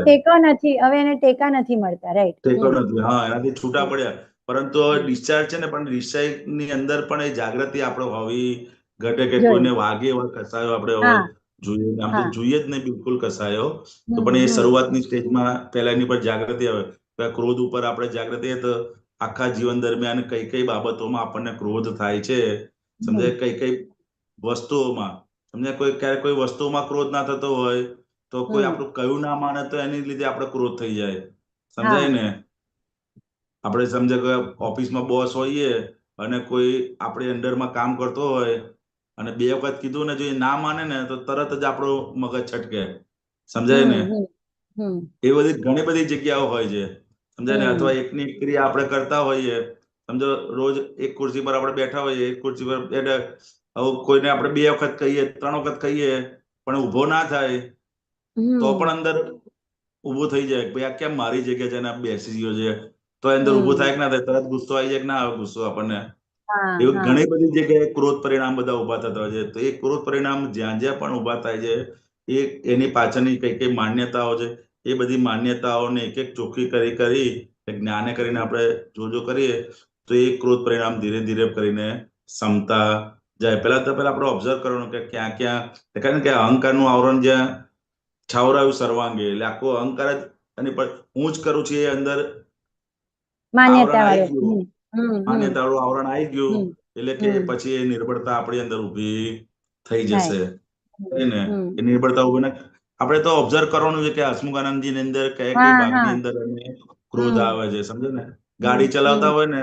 ટેકો નથી, હવે એને ટેકા નથી મળતા. રાઈટ. ટેકો નથી. હા, એનાથી છૂટા પડ્યા. પરંતુ હવે ડિસ્ચાર્જ છે ને, પણ ડિસ્ચાર્જ ની અંદર પણ એ જાગૃતિ આપણે હોવી ઘટે કે કોઈને વાગે એવા કસાયો આપણે હા જોઈએ. આમ તો હા જોઈએ જ નહીં બિલકુલ કસાયો. તો પણ એ શરૂઆતની સ્ટેજમાં પહેલા એની પર જાગૃતિ આવે. ક્રોધ ઉપર આપણે જાગૃતિ તો આખા જીવન દરમિયાન કઈ કઈ બાબતોમાં આપણને ક્રોધ થાય છે, સમજાય? કઈ વસ્તુઓમાં સમજાય? ક્યારેક કોઈ વસ્તુમાં ક્રોધ ના થતો હોય તો કોઈ આપણું કયું ના માને તો એની લીધે આપણે ક્રોધ થઈ જાય. સમજાય ને? આપણે સમજે કે ઓફિસમાં બોસ હોઈએ અને કોઈ આપણી અંડરમાં કામ કરતો હોય અને 2 વખત કીધું ને જો એ ના માને ને તો તરત જ આપણો મગજ છટકે. સમજાય ને? એ બધી ઘણી બધી જગ્યાઓ હોય છે. સમજાય ને? અથવા એકની એક ક્રિયા આપણે કરતા હોઈએ. સમજો રોજ એક ખુરશી પર આપણે બેઠા હોઈએ, એક ખુરશી પર બેઠા, હવે કોઈને આપણે 2 વખત કહીએ, 3 વખત કહીએ પણ ઊભો ના થાય તો પણ અંદર ઊભો થઈ જાય. ભાઈ આ કેમ મારી જગ્યા છે ને બેસી ગયો છે? તો અંદર ઊભો થાય કે ના થાય? તરત ગુસ્સો આવી જાય કે ના આવે ગુસ્સો આપણને? એવું ઘણી બધી જગ્યાએ ક્રોધ પરિણામ બધા ઉભા થતા હોય છે. તો એ ક્રોધ પરિણામ જ્યાં જ્યાં પણ ઉભા થાય છે એની પાછળની કઈ કઈ માન્યતાઓ છે એ બધી માન્યતાઓને એક એક ચોખ્ખી કરી જ્ઞાને કરીને આપણે જો કરીએ તો એ ક્રોધ પરિણામ ધીરે ધીરે કરીને ક્ષમતા જાય. પહેલા આપણે ઓબ્ઝર્વ કરવાનું કે ક્યાં ક્યાં, કારણ કે અહંકારનું આવરણ જ્યાં છાવરાયું સર્વાંગે, એટલે આખો અહંકાર જ એની પર હું જ કરું છું એ અંદર આવરણ આવી ગયું, માન્યતાવાળું આવરણ આવી ગયું એટલે કે પછી એ નિર્બળતા આપણી અંદર ઊભી થઈ જશે. ને એ નિર્બળતા ઉભી ને આપણે તો ઓબ્ઝર્વ કરવાનું છે કે હસમુખાનંદજી ની અંદર કઈ કઈ ભાગની અંદર એને ક્રોધ આવે છે. સમજો ને? ગાડી ચલાવતા હોય ને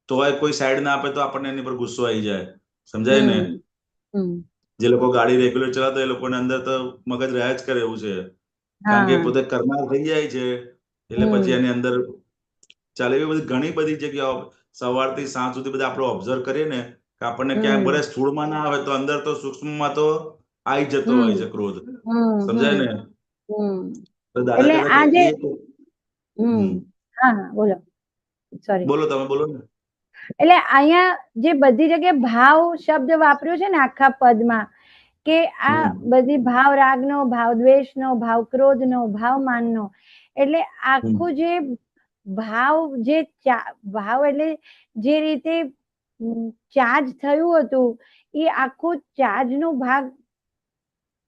તો કોઈ સાઈડ ના આપે તો આપણને એની પર ગુસ્સો આવી જાય. સમજાય ને? જે લોકો ગાડી રેગ્યુલર ચલાવતા એ લોકોને અંદર તો મગજ રહ્યા જ કરે એવું છે. કારણ કે પોતે કરનાર થઈ જાય છે એટલે પછી એની અંદર ચાલે. એવી બધી ઘણી બધી જગ્યાઓ સવારથી સાંજ સુધી બધા આપણે ઓબ્ઝર્વ કરીએ ને કે આપણને ક્યાંક ભલે સ્થૂળમાં ના આવે તો અંદર તો સૂક્ષ્મમાં તો આવી જતો હોય છે ક્રોધ. સમજાય ને? તો દાદા એટલે કહેતા કે આજે એ બોલો. સોરી, બોલો, તમે બોલો ને. એટલે અહીંયા જે બધી જગ્યાએ ભાવ શબ્દ વાપર્યો છે ને આખા પદમાં, કે આ બધી ભાવ રાગનો, ભાવ દ્વેષનો, ભાવ ક્રોધનો, ભાવ માનનો, એટલે આખું જે ભાવ એટલે જે રીતે ચાર્જ થયું હતું એ આખું ચાર્જ નું ભાગ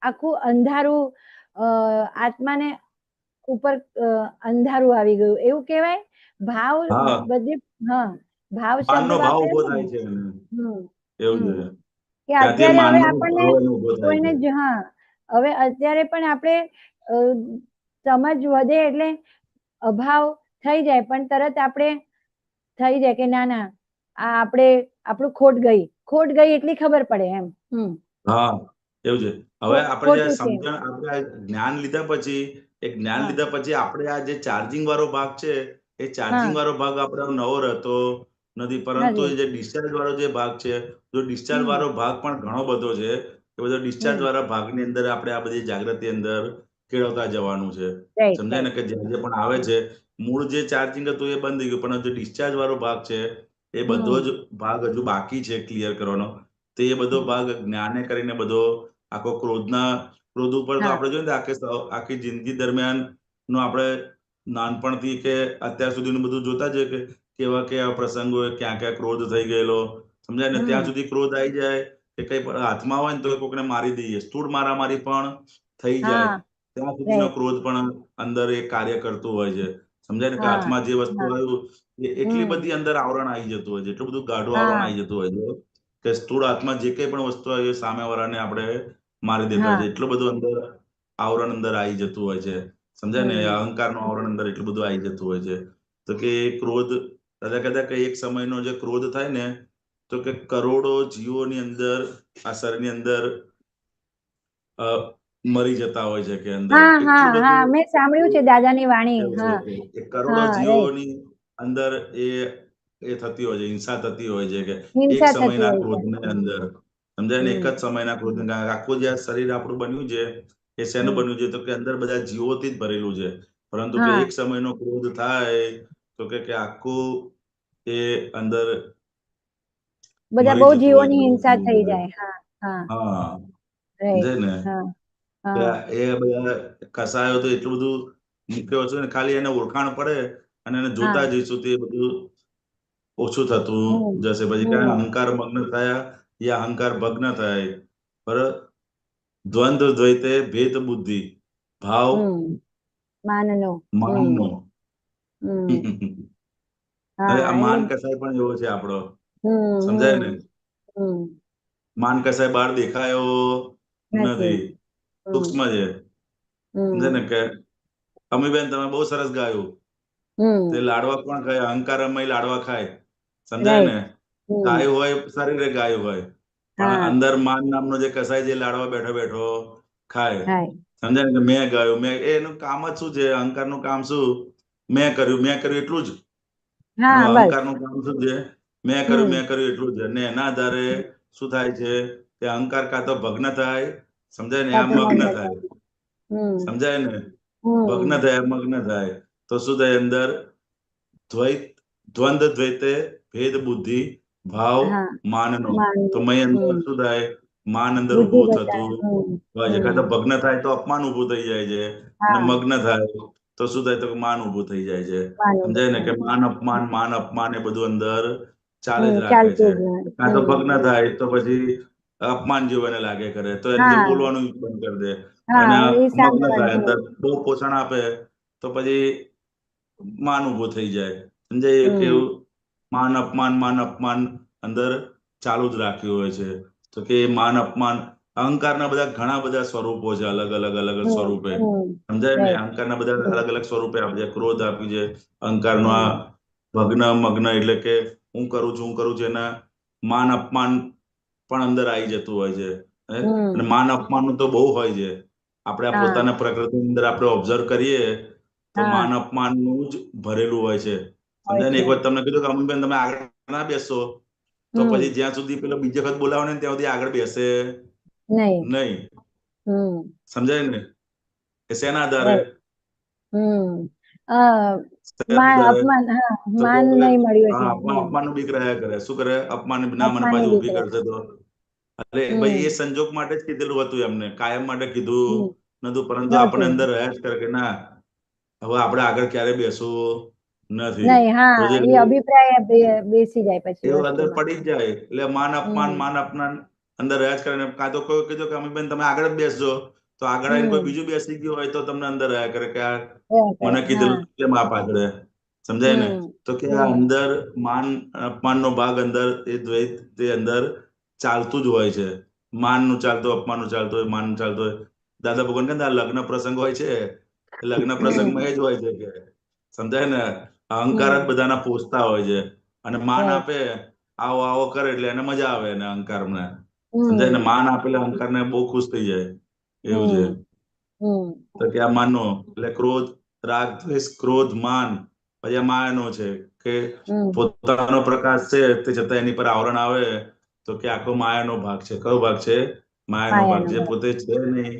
આખું અંધારું આત્માને ઉપર અંધારું આવી ગયું એવું કહેવાય. ભાવ હા બધે ભાવ શબ્દ માનનો ભાવ વાપરે ઉભો છે ને. થાય છે એને. હમ એવું હમ. છે કે ત્યાંથી અત્યારે હવે માનનો આપણને ભાવ એને ઉભો થાય કોઈને છે. હવે અત્યારે પણ આપણે સમજ વધે એટલે અભાવ થઈ જાય પણ તરત આપણે થઈ જાય કે ના ના આ આપણું ખોટ ગઈ એટલી ખબર પડે એમ. હા એવું છે. હવે આપણે ખોટું છે. સમજણ આપણે જ્ઞાન લીધા પછી આપણે આ જે ચાર્જિંગ વાળો ભાગ છે એ ચાર્જિંગ વાળો ભાગ આપણો નવો રહેતો નથી, પરંતુ એ જે ડિસ્ચાર્જ વાળો જે ભાગ છે, જો ડિસ્ચાર્જ વાળો ભાગ પણ ઘણો બધો છે, એ બધો ડિસ્ચાર્જ વાળા ભાગની અંદર આપણે આ બધી જાગૃતિ અંદર કેળવતા જવાનું છે. સમજાય ને કે જે પણ આવે છે મૂળ જે ચાર્જિંગ હતું એ બંધ થઈ ગયું, પણ જે ડિસ્ચાર્જ વાળો ભાગ છે એ બધો જ ભાગ હજુ બાકી છે ક્લિયર કરવાનો. તે એ બધો ભાગ જ્ઞાને કરીને બધો આખો ક્રોધ ઉપર તો આપણે જોઈએ ને આખી જિંદગી દરમિયાન નો આપણે નાનપણથી કે અત્યાર સુધીનું બધું જોતા જ કે કેવા પ્રસંગો ક્યાં ક્યાં ક્રોધ થઈ ગયેલો, સમજાય ને ત્યાં સુધી ક્રોધ આવી જાય કે કઈ પણ હાથમાં હોય ને તો કોકને મારી દઈએ, સ્થૂળ મારામારી પણ થઈ જાય ત્યાં સુધીનો ક્રોધ પણ અંદર એ કાર્ય કરતું હોય છે. સમજાય ને કે હાથમાં જે વસ્તુ આવ્યું એ એટલી બધી અંદર આવરણ આવી જતું હોય છે, એટલું બધું ગાઢું આવરણ આવી જતું હોય છે કે સ્થૂળ હાથમાં જે કઈ પણ વસ્તુ આવી એ સામેવાળાને આપણે મારી દેતા હોય છે. એટલું બધું અંદર આવરણ અંદર આવી જતું હોય છે. સમજાય ને અહંકારનું આવરણ અંદર એટલું બધું આવી જતું હોય છે. તો કે ક્રોધ દાદા કહેતા કે એક સમયનો જે ક્રોધ થાય ને તો કે કરોડો જીવોની અંદર આ શરીરની અંદર મરી જતા હોય છે કે અંદર એટલું બધું મેં સાંભળ્યું છે દાદાની વાણી. એ કરોડો જીવોની અંદર એ થતી હોય છે, હિંસા થતી હોય છે કે એક સમયના ક્રોધની અંદર. સમજાય ને એક જ સમયના ક્રોધ આખું જે શરીર આપણું બન્યું છે એ શેનું બન્યું છે તો કે અંદર બધા જીવોથી જ ભરેલું છે, પરંતુ કે એક સમયનો ક્રોધ થાય તો કે આખું એ અંદર બધા બહુ જીવોની હિંસા થઈ જાય. હા સમજાય ને એ બધા કસાયો તો એટલું બધું મૂક્યો છે ને, ખાલી એને ઓળખાણ પડે અને એને જોતા જઈશું તે બધું ઓછું થતું જશે. પછી ક્યાં અહંકાર મગ્ન થયા યા અહંકાર ભગ્ન થાય પર દ્વંદ્વ દ્વૈતે ભેદ બુદ્ધિ ભાવ માનનો હવે આ માન કસાય પણ એવો છે આપણો. સમજાય ને માન કસાય બહાર દેખાયો નથી, સૂક્ષ્મ છે. સમજાય ને કે અમીબેન તમે બહુ સરસ ગાયું, તે લાડવા કોણ ખાય? અહંકાર લાડવા ખાય. સમજાય ને ગાયું હોય શરીરે ગાયું હોય પણ અંદર માન નામનો જે કસાય જે લાડવા બેઠો બેઠો ખાય. સમજાય ને કે મેં ગાયું એનું કામ જ શું છે? અહંકારનું કામ શું? મેં કર્યું એટલું જ. અહંકારનું કામ શું છે? મેં કર્યું એટલું જ. અને એના આધારે શું થાય છે કે અહંકાર કાં તો ભગ્ન થાય, સમજાય ને, આ મગ્ન થાય. સમજાય ને ભગ્ન થાય મગ્ન થાય તો શું થાય અંદર દ્વંદ્વ દ્વૈતે ભેદ બુદ્ધિ ભાવ માનનો. તો મય અંદર શું થાય? માન અંદર ઉભું થતું હોય છે. કાં તો ભગ્ન થાય તો અપમાન ઉભું થઈ જાય છે અને મગ્ન થાય તો શું થાય? તો માન ઉભું થઈ જાય છે. સમજાય ને કે માન અપમાન એ બધું અંદર ચાલે જ રાખે છે. કાં તો ભગ્ન થાય તો પછી અપમાન જેવું એને લાગે કરે તો એને જે બોલવાનું બંધ કરી દે. અને મગ્ન થાય અંદર બહુ પોષણ આપે તો પછી માન ઉભું થઈ જાય. સમજાય કે માન અપમાન અંદર ચાલુ જ રાખ્યું હોય છે. તો કે માન અપમાન અહંકારના બધા ઘણા બધા સ્વરૂપો છે, અલગ અલગ સ્વરૂપે. સમજાય ને અહંકારના બધા અલગ અલગ સ્વરૂપે આપે છે. ક્રોધ આપ્યું છે અહંકારનો આ ભગ્ન મગ્ન એટલે કે હું કરું છું એના માન અપમાન પણ અંદર આવી જતું હોય છે. અને માન અપમાન તો બહુ હોય છે. આપણે પોતાના પ્રકૃતિની અંદર આપણે ઓબ્ઝર્વ કરીએ તો માન અપમાનનું જ ભરેલું હોય છે. સમજાય ને એક વખત તમને કીધું કે અમીબેન તમે આગળ ના બેસશો તો પછી જ્યાં સુધી પેલો બીજી વખત બોલાવે ને ત્યાં સુધી આગળ બેસે નહીં. સમજાય ને કે શેના આધારે? અપમાનનું બીક રહ્યા કરે. શું કરે? અપમાન ના મને પાછું ઊભી કરશે તો. એટલે ભાઈ એ સંજોગ માટે જ કીધેલું હતું એમને, કાયમ માટે કીધું નતું, પરંતુ આપણે અંદર રહ્યા જ કરે કે ના હવે આપણે આગળ ક્યારે બેસવું નથી. એવું અંદર પડી જ જાય. એટલે માન અપમાન અંદર રહ્યા જ કરે. કાં તો કોઈ કીધું કે અમીબેન તમે આગળ જ બેસજો તો આગળ આવીને કોઈ હમ બીજું બેસી ગયું હોય તો તમને અંદર રહ્યા કરે કે આ રહ્યા કરે. મને કીધેલું હા કેમ આપ આગળ સમજાય ને. હમ તો કે આ હમ અંદર માન અપમાનનો ભાગ અંદર એ દ્વૈત તે અંદર ચાલતું જ હોય છે. માનનું ચાલતું હોય, અપમાનનું ચાલતું હોય, માનનું ચાલતું હોય. દાદા ભગવાન કહે લગ્ન પ્રસંગ હોય છે, એ લગ્ન પ્રસંગમાં એ જ હોય છે કે સમજાય ને. અહંકાર જ હમ બધાના પોષતા હોય છે અને માન રાઈટ આપે આવો આવો કરે એટલે એને મજા આવે એને અહંકારને સમજાય ને. હમ માન આપેલા અહંકારને બહુ ખુશ થઈ જાય એવું છે. હમ હમ તો કે આ માનનો એટલે ક્રોધ, રાગ, દ્વેષ, ક્રોધ, માન પછી આ માયાનો છે કે હમ પોતાનો પ્રકાશ છે તે છતાં એની પર આવરણ આવે તો કે આખો માયાનો ભાગ છે. કયો ભાગ છે? માયાનો ભાગ. માયાનો જે ભાગ પોતે છે નહીં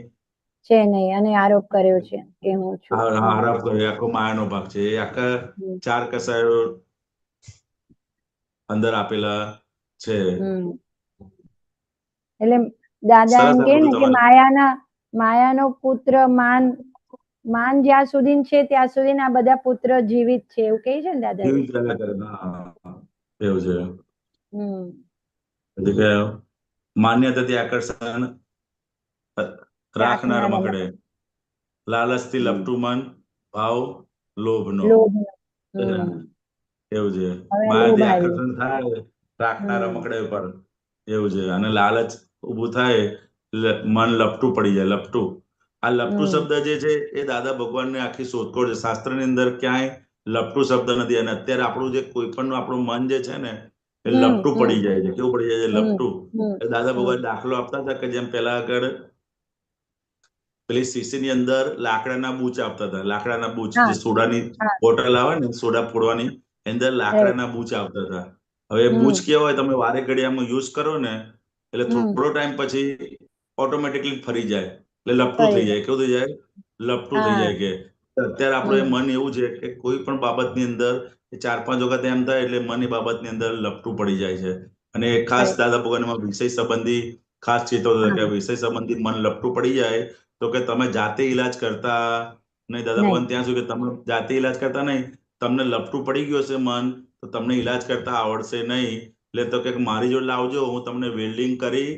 છે નહીં અને આરોપ કર્યો છે કે હું છું. આરોપ કરે આખો માયાનો ભાગ છે. એ આખા હમ 4 કસાયો અંદર આપેલા છે. હમ એટલે દાદા સરસ એમ આ કે બધું ને કે તમારે માયાનો પુત્ર માન જ્યાં સુધી છે ત્યાં સુધી આ બધા પુત્ર જીવિત છે એવું કહે છે ને દાદાજી. કેવી રીતે કરે એવું છે. હમ એટલે કે માન્યતાથી આકર્ષણ રાખનાર રાખનારા મકડે, લાલચથી હમ લપટું મન, ભાવ લોભનો. લોભ હમ એવું છે. હવે લોભ માયાથી આવ્યો. આકર્ષણ થાય રાખનારા હમ મકડે ઉપર એવું છે. અને લાલચ ઊભું થાય એટલે મન લપટું પડી જાય. લપટું આ લપટું હમ શબ્દ જે છે એ દાદા ભગવાનની આખી શોધખોળ છે. શાસ્ત્રની અંદર ક્યાંય લપટું શબ્દ નથી. અને અત્યારે આપણું જે કોઈ પણ આપણું મન જે છે ને એ હમ લપટું હમ પડી જાય છે. કેવું પડી જાય છે? હમ લપટું. હમ એ દાદા હમ ભગવાન દાખલો આપતા હતા કે જેમ પેલા આગળ પેલી શીશીની અંદર લાકડાના બૂચ આપતા હતા. લાકડાના બૂચ હા જે સોડાની હા બોટલ આવે ને સોડા ફોડવાની એની અંદર રાઈટ લાકડાના બૂચ આવતા હતા. હવે બૂચ હમ કેવા હોય તમે વારે ઘડી આમાં યુઝ કરો ને એટલે હમ થોડો ટાઈમ પછી ઓટોમેટિકલી ફરી જાય એટલે લપટું કરી થઈ દે જાય. કેવું થઈ જાય? લપટું થઈ હા જાય કે અત્યારે આપણું હમ મન એવું છે કે કોઈ પણ બાબતની અંદર 4-5 વખત એમ થાય એટલે મન એ બાબતની અંદર લપટું પડી જાય છે. અને ખાસ રાઈટ દાદા ભગવાનમાં વિષય સંબંધી ખાસ ચેતવતો હતો હા કે વિષય સંબંધી મન લપટું પડી જાય તો કે તમે જાતે ઈલાજ કરતા નહીં. દાદા નહીં ભગવાન ત્યાં સુધી કે તમે જાતે ઈલાજ કરતા નહીં. તમને લપટું પડી ગયું હશે મન તો તમને ઈલાજ કરતા આવડશે નહીં. એટલે તો કે મારી જોડે લાવજો હું તમને વેલ્ડિંગ કરી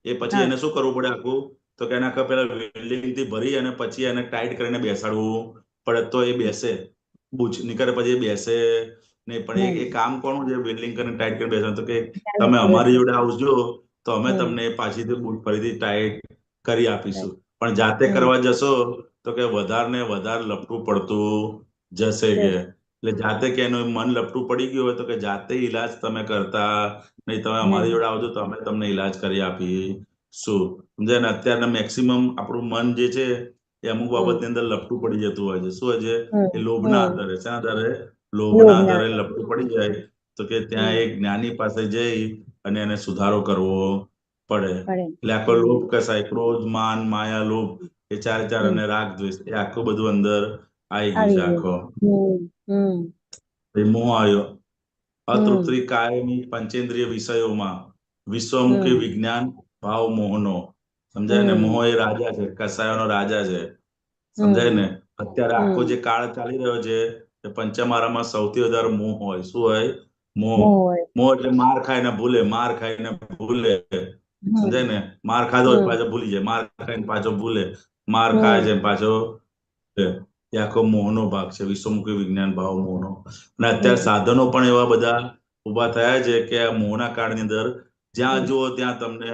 એ પછી હા એને શું કરવું પડે આખું તો કે એના પેલા વેલ્ડિંગ થી ભરી અને પછી એને ટાઈટ કરીને બેસાડવું પડે તો એ બેસે. બૂચ નીકળે પછી એ બેસે નહીં. પણ નહીં એ કામ કોનું છે? વેલ્ડિંગ કરીને ટાઈટ કરીને બેસવાનું. તો કે ચાલુ તમે કરે અમારી છે જોડે આવજો તો અમે હમ તમને પાછીથી બૂટ ફરીથી ટાઈટ કરી આપીશું. રાઈટ પણ જાતે હમ કરવા જશો તો કે વધારે ને વધારે લપટું પડતું જશે કે. જશે એટલે જાતે કે એનું મન લપટું પડી ગયું હોય તો કે જાતે ઈલાજ તમે કરતા નહીં. તમે અમારી નહીં જોડે આવજો તો અમે તમને ઈલાજ કરી આપીશું. સમજાય ને. અત્યારના મેક્સિમમ આપણું મન જે છે એ અમુક હમ બાબતની અંદર લપટું પડી જતું હોય છે. શું હોય છે? એ લોભના હમ આધારે શેના આધારે? લોભના લોભ ના આધારે આવે. લપટું પડી જાય તો કે ત્યાં હમ એક જ્ઞાની પાસે જઈ અને એને સુધારો કરવો પડે. પડે એટલે આખો હમ લોભ કસાય. ક્રોધ, માન, માયા, લોભ એ 4 હમ અને રાગ, દ્વેષ એ આખું બધું અંદર આવી ગયું છે આવી ગયું આખો. હમ મોહ આવ્યો. હમ અતૃપ્તિ કાયમી પંચેન્દ્રિય વિષયોમાં વિશ્વમુખી હમ વિજ્ઞાન ભાવ મોહનો. સમજાય ને. મોહ હમ એ રાજા છે. કસાયોનો રાજા છે. સમજાય હમ ને. અત્યારે આખો હમ જે કાળ ચાલી રહ્યો છે એ પંચમારામાં સૌથી વધારે મોહ હોય. શું હોય? મોહ. મોહ હોય મોહ એટલે માર ખાઈને ભૂલે. માર ખાઈને ભૂલે. હમ સમજાય ને. માર ખાધો હોય હમ પાછો ભૂલી જાય. માર ખાઈને પાછો ભૂલે. માર ખાય હમ છે પાછો એ આખો મોહનો ભાગ છે. વિશ્વમુખી વિજ્ઞાન ભાવ મોહનો. અને અત્યારે હમ સાધનો પણ એવા બધા ઉભા થયા છે કે આ મોહના કાળની અંદર જ્યાં હમ જુઓ ત્યાં તમને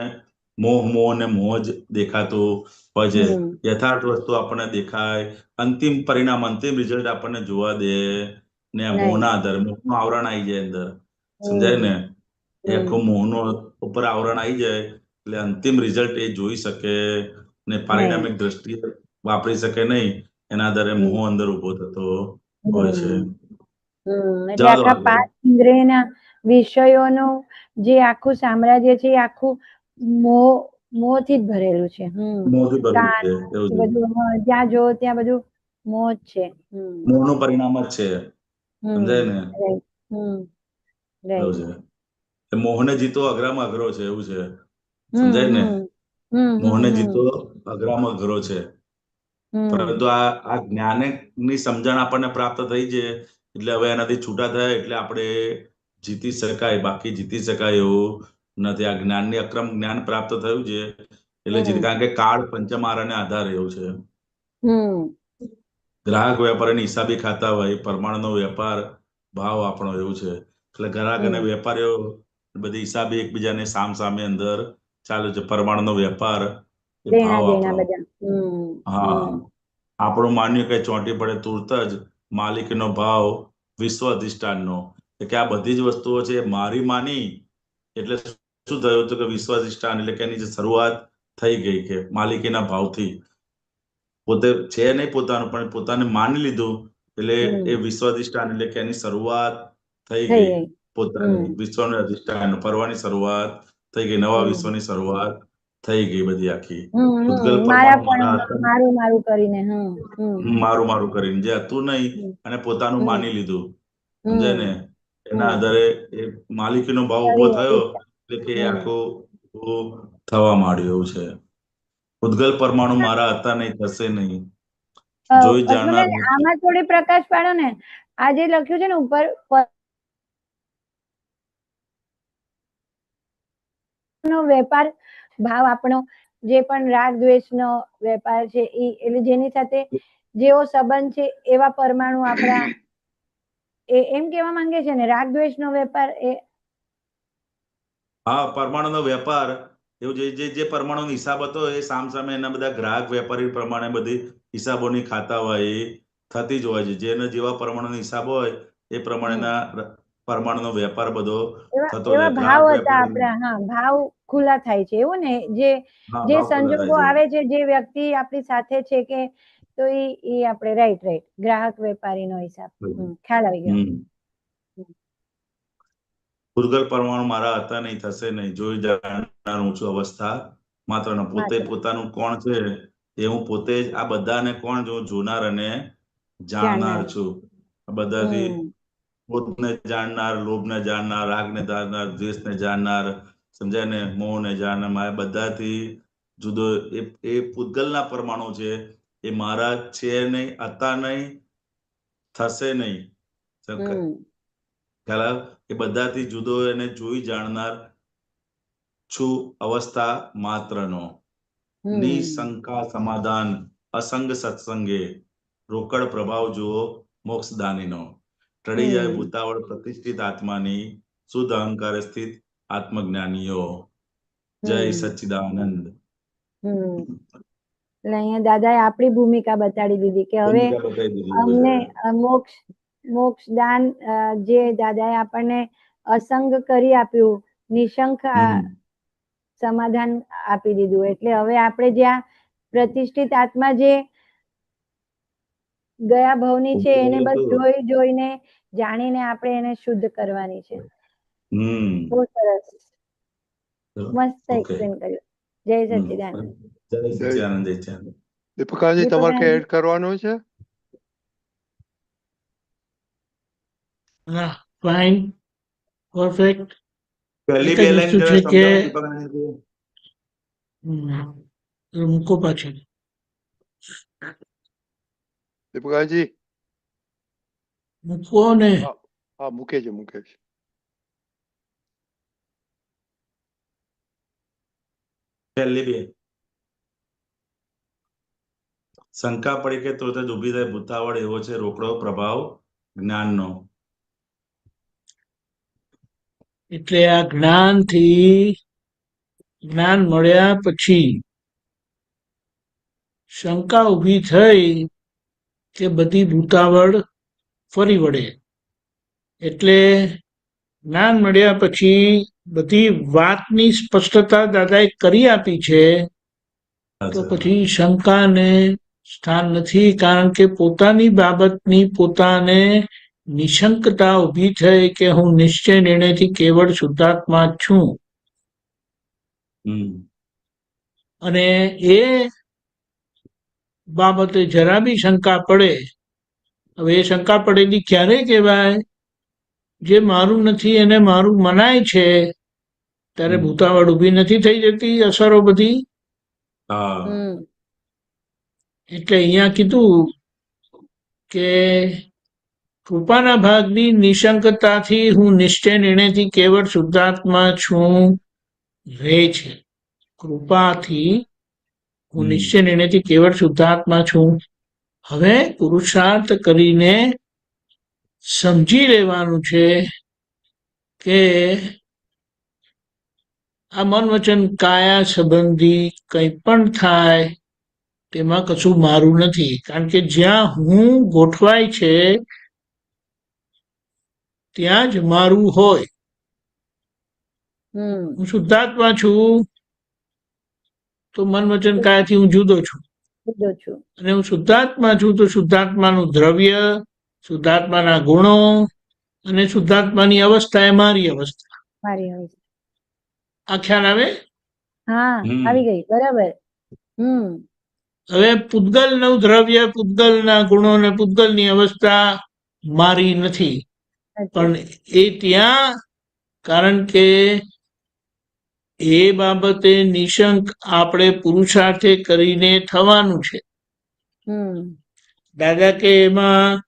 મોહ ને મોહ જ દેખાતું હોય છે. હમ યથાર્થ વસ્તુ આપણને દેખાય. અંતિમ પરિણામ અંતિમ રિઝલ્ટ આપણને જોવા દે ને આ નહીં મોહના આધારે મોહનું આવરણ આવી જાય અંદર. સમજાય ને. હમ એ હમ આખું મોહનું ઉપર આવરણ આવી જાય એટલે અંતિમ રિઝલ્ટ એ જોઈ શકે ને નહીં પારિણામિક દ્રષ્ટિએ વાપરી શકે નહીં. એના આધારે હમ મોહ અંદર ઉભો થતો હોય છે. હમ એટલે જવા દો આખા આગળ. 5 ઇન્દ્રિયના વિષયોનું જે આખું સામ્રાજ્ય છે એ આખું મોહથી જ ભરેલું છે. મોહથી ભરેલું કાન છે એવું છે. બધું જ્યાં જો ત્યાં બધું મોહ જ છે. મોહનું પરિણામ જ છે. સમજાય ને. રાઈટ એવું રાઈટ છે. એ મોહને જીતવો અઘરામાં અઘરો છે એવું છે. હમ સમજાય ને. હમ હમ મોહને હમ હમ જીતવો અઘરામાં અઘરો છે. હમ પરંતુ આ જ્ઞાનની સમજણ આપણને પ્રાપ્ત થઈ છે એટલે હવે એનાથી છૂટા થયા એટલે આપણે જીતી શકાય. બાકી જીતી શકાય એવું નથી. આ જ્ઞાનની અક્રમ જ્ઞાન પ્રાપ્ત થયું છે એટલે કારણ કે કાર્ડ પંચમહારાને આધારે એવું છે. હમ ગ્રાહક વેપારીની હિસાબી ખાતા હોય, પરમાણુનો વેપાર ભાવ આપણો એવું છે. એટલે ગ્રાહક અને વેપારીઓ બધી હિસાબી એકબીજાને સામે અંદર ચાલુ છે. પરમાણુનો વેપાર એ દેણા ભાવ દેણા આપણો. બધા હા, આપણું માન્યું કે ચોંટી પડે તુરત જ માલિકીનો ભાવ વિશ્વ અધિષ્ઠાનનો, કે આ બધી જ વસ્તુઓ છે મારી માની એટલે શું થયું હતું કે વિશ્વ અધિષ્ઠાન એટલે કે એની જે શરૂઆત થઈ ગઈ કે માલિકીના ભાવથી. પોતે છે નહીં પોતાનું, પણ પોતાને માની લીધું એટલે એ વિશ્વ અધિષ્ઠાન એટલે કે એની શરૂઆત થઈ ગઈ. પોતાની વિશ્વનું અધિષ્ઠાન પરવાની શરૂઆત થઈ ગઈ, નવા વિશ્વની શરૂઆત થઈ ગઈ બધી આખી. ઉદ્ગલ પરમાણુ મારા હતા, મારું મારું કરીને મારું મારું કરીને જે હતું નહીં અને પોતાનું માની લીધું, સમજાય ને? એના આધારે એ માલિકીનો ભાવ ઉભો થયો એટલે કે આખું ઉભું થવા માંડ્યું એવું છે. ઉદ્ગલ પરમાણુ મારા હતા નહીં, થશે નહીં, જોઈ જાણનાર હું. આમાં થોડી પ્રકાશ પાડો ને. આ જે લખ્યું છે ને ઉપર નો વેપાર ભાવ આપણો જે પણ રાગ દ્વેષ નો વેપાર છે એટલે જેની સાથે જેવો સંબંધ છે એવા પરમાણુ આપણા એમ કેવા માંગે છે ને રાગ દ્વેષ નો વેપાર એ. હા, પરમાણુનો વેપાર એવું જે પરમાણુનો હિસાબ હતો એ સામે એના બધા ગ્રાહક વેપારી પ્રમાણે બધી હિસાબોની ખાતા હોય એ થતી જ હોય છે. જેને જેવા પરમાણુનો હિસાબ હોય એ પ્રમાણેના પરમાણુનો વેપાર બધો થતો એવા જાય. ભાવ હતા આપણા. હા, ભાવ ખુલ્લા થાય છે એવું ને. જે સંજોગો આવે છે, જે વ્યક્તિ આપણી સાથે છે કે તો એ આપણે રાઈટ ગ્રાહક વેપારીનો હિસાબ ખ્યાલ આવી ગયો. ઉદ્ગલ પરમાણુ મારા હતા નહીં, થશે નહીં, જોઈ જાણનાર ઊંચું અવસ્થા માત્ર. પોતે પોતાનું કોણ છે એ હું પોતે જ આ બધાને કોણ છું, જોનાર અને જાણનાર છું. આ બધાથી ક્રોધને જાણનાર, લોભને જાણનાર, રાગને જાણનાર, દ્વેષને જાણનાર, સમજાય ને, મોહને જાણનાર, મારા બધાથી જુદો એ પૂતગલના પરમાણુ છે. એ મારા છે નહીં, હતા નહીં, થશે નહીં. ખ્યાલ એ બધાથી જુદો એને જોઈ જાણનાર છું અવસ્થા માત્રનો. નિશંકા સમાધાન અસંગ સત્સંગે, રોકડ પ્રભાવ જુઓ મોક્ષદાનીનો. ટળી જાય ભૂતાવળ પ્રતિષ્ઠિત આત્માની, શુદ્ધ અહંકાર સ્થિત આત્મજ્ઞાનીઓ. જય સચ્ચિદાનંદ. એટલે અહીંયા દાદાએ આપણી ભૂમિકા બતાડી દીધી કે હવે અમને મોક્ષ દાન જે દાદાએ આપણને અસંગ કરી આપ્યું, નિશંક સમાધાન આપી દીધું. એટલે હવે આપણે જ્યાં પ્રતિષ્ઠિત આત્મા જે ગયા ભવની છે એને બસ જોઈને જાણીને આપણે એને શુદ્ધ કરવાની છે. બહુ સરસ, મસ્ત એક્સપ્લેન કર્યું. જય સચ્ચિદાનંદ. જય સચ્ચિદાનંદ. જય સચ્ચિદાનંદ. દીપકાજી તમારે કઈ એડ કરવાનું છે? Fine, perfect. પહેલી બે લાઈન છે કે મૂકો પાછી. દીપકાજી મૂકો ને. હા, મૂકે છે. પહેલી બે શંકા પડી કે તરત જ ઉભી થાય ભૂતાવળ એવો છે રોકડો પ્રભાવ જ્ઞાનનો. એટલે આ જ્ઞાન મળ્યા પછી શંકા ઊભી થઈ કે બધી ભૂતાવળ ફરી વળે. એટલે જ્ઞાન મળ્યા પછી બધી વાતની સ્પષ્ટતા દાદાએ કરી આપી છે. તો પછી શંકાને સ્થાન નથી, કારણ કે પોતાની બાબતની પોતાને નિશંકતા ઊભી થઈ કે હું નિશ્ચય નિર્ણયથી કેવળ શુદ્ધાત્મા છું. અને એ બાબતે જરા બી શંકા પડે, હવે એ શંકા પડેલી ક્યારે કહેવાય? જે મારું નથી એને મારું મનાય છે ત્યારે ભૂતાવળ ઊભી નથી થઈ જતી, અસરો બધી. એટલે અહીંયા કીધું કે કૃપાના ભાગની નિશંકતાથી હું નિશ્ચય નિર્ણયથી કેવળ શુદ્ધાત્મા છું રહે છે. કૃપાથી હું નિશ્ચય નિર્ણયથી કેવળ શુદ્ધાત્મા છું. હવે પુરુષાર્થ કરીને સમજી લેવાનું છે કે આ મન વચન કાયા સંબંધી કંઈ પણ થાય તેમાં કશું મારું નથી. કારણ કે જ્યાં હું ગોઠવાય છે ત્યાં જ મારું હોય. હું શુદ્ધાત્મા છું તો મન વચન કાયાથી હું જુદો છું. અને હું શુદ્ધાત્મા છું તો શુદ્ધાત્માનું દ્રવ્ય, શુદ્ધાત્માના ગુણો અને શુદ્ધાત્માની અવસ્થા એ મારી અવસ્થા. આ ખ્યાલ આવે? હા, આવી ગઈ. બરાબર. હવે પૂતગલનું દ્રવ્ય, પૂતગલના ગુણો અને પૂતગલની અવસ્થા મારી નથી, પણ એ ત્યાં, કારણ કે એ બાબતે નિશંક આપણે પુરુષાર્થે કરીને થવાનું છે. દાદા કે એમાં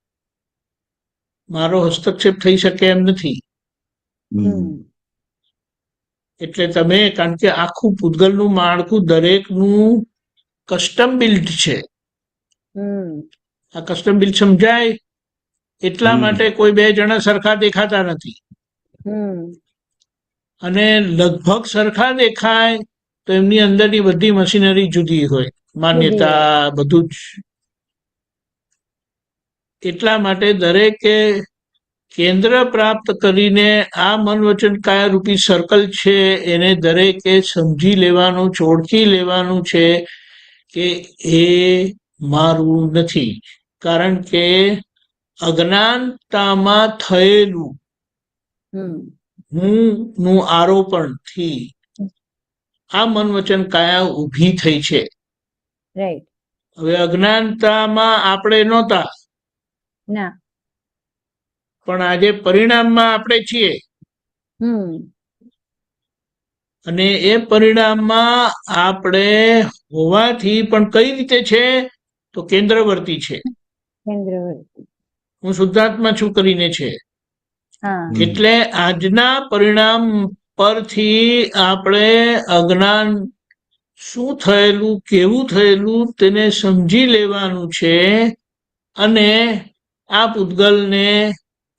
મારો હસ્તક્ષેપ થઈ શકે એમ નથી. એટલે તમે, કારણ કે આખું પૂતગલનું માળખું દરેકનું કસ્ટમ બિલ્ડ છે. આ કસ્ટમ બિલ્ડ સમજાય એટલા માટે કોઈ બે જણા સરખા દેખાતા નથી. અને લગભગ સરખા દેખાય તો એમની અંદરની બધી મશીનરી જુદી હોય, માન્યતા બધું જ. એટલા માટે દરેકે કેન્દ્ર પ્રાપ્ત કરીને આ મન વચન કાયા રૂપી સર્કલ છે એને દરેકે સમજી લેવાનું, ઓળખી લેવાનું છે કે એ મારું નથી. કારણ કે અજ્ઞાનતામાં થયેલું હું નું આરોપણથી આ મન વચન કાયા ઊભી થઈ છે. હવે અજ્ઞાનતામાં આપણે નહોતા, પણ આજે પરિણામમાં આપણે છીએ. અને એ પરિણામમાં આપણે હોવાથી પણ કઈ રીતે છે તો કેન્દ્રવર્તી છે. હું શુદ્ધાત્મા છું કરીને છે. એટલે આજના પરિણામ પરથી આપણે અજ્ઞાન શું થયેલું, કેવું થયેલું તેને સમજી લેવાનું છે અને આ પૂતગલને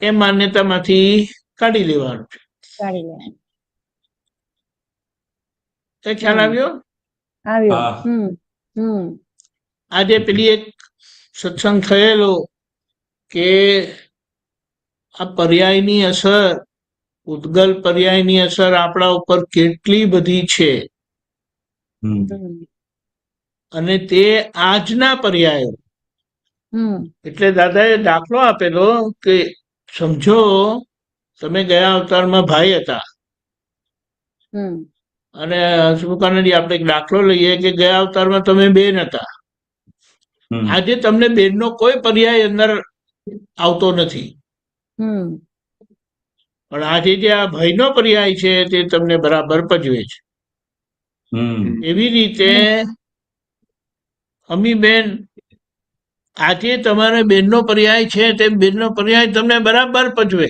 એ માન્યતામાંથી કાઢી લેવાનું છે. એ ખ્યાલ આવ્યો? આજે પેલી એક સત્સંગ થયેલો કે આ પર્યાયની અસર, પૂતગલ પર્યાયની અસર આપણા ઉપર કેટલી બધી છે. અને તે આજના પર્યાયો. એટલે દાદાએ દાખલો આપેલો કે સમજો તમે ગયા અવતારમાં ભાઈ હતા અને હસમુખાનંદજી આપણે એક દાખલો લઈએ કે ગયા અવતારમાં તમે બેન હતા. આજે તમને બેનનો કોઈ પર્યાય અંદર આવતો નથી, પણ આજે જે આ ભાઈનો પર્યાય છે તે તમને બરાબર પજવે છે. એવી રીતે અમીબેન આજે તમારે બેનનો પર્યાય છે તે બેનનો પર્યાય તમને બરાબર પજવે.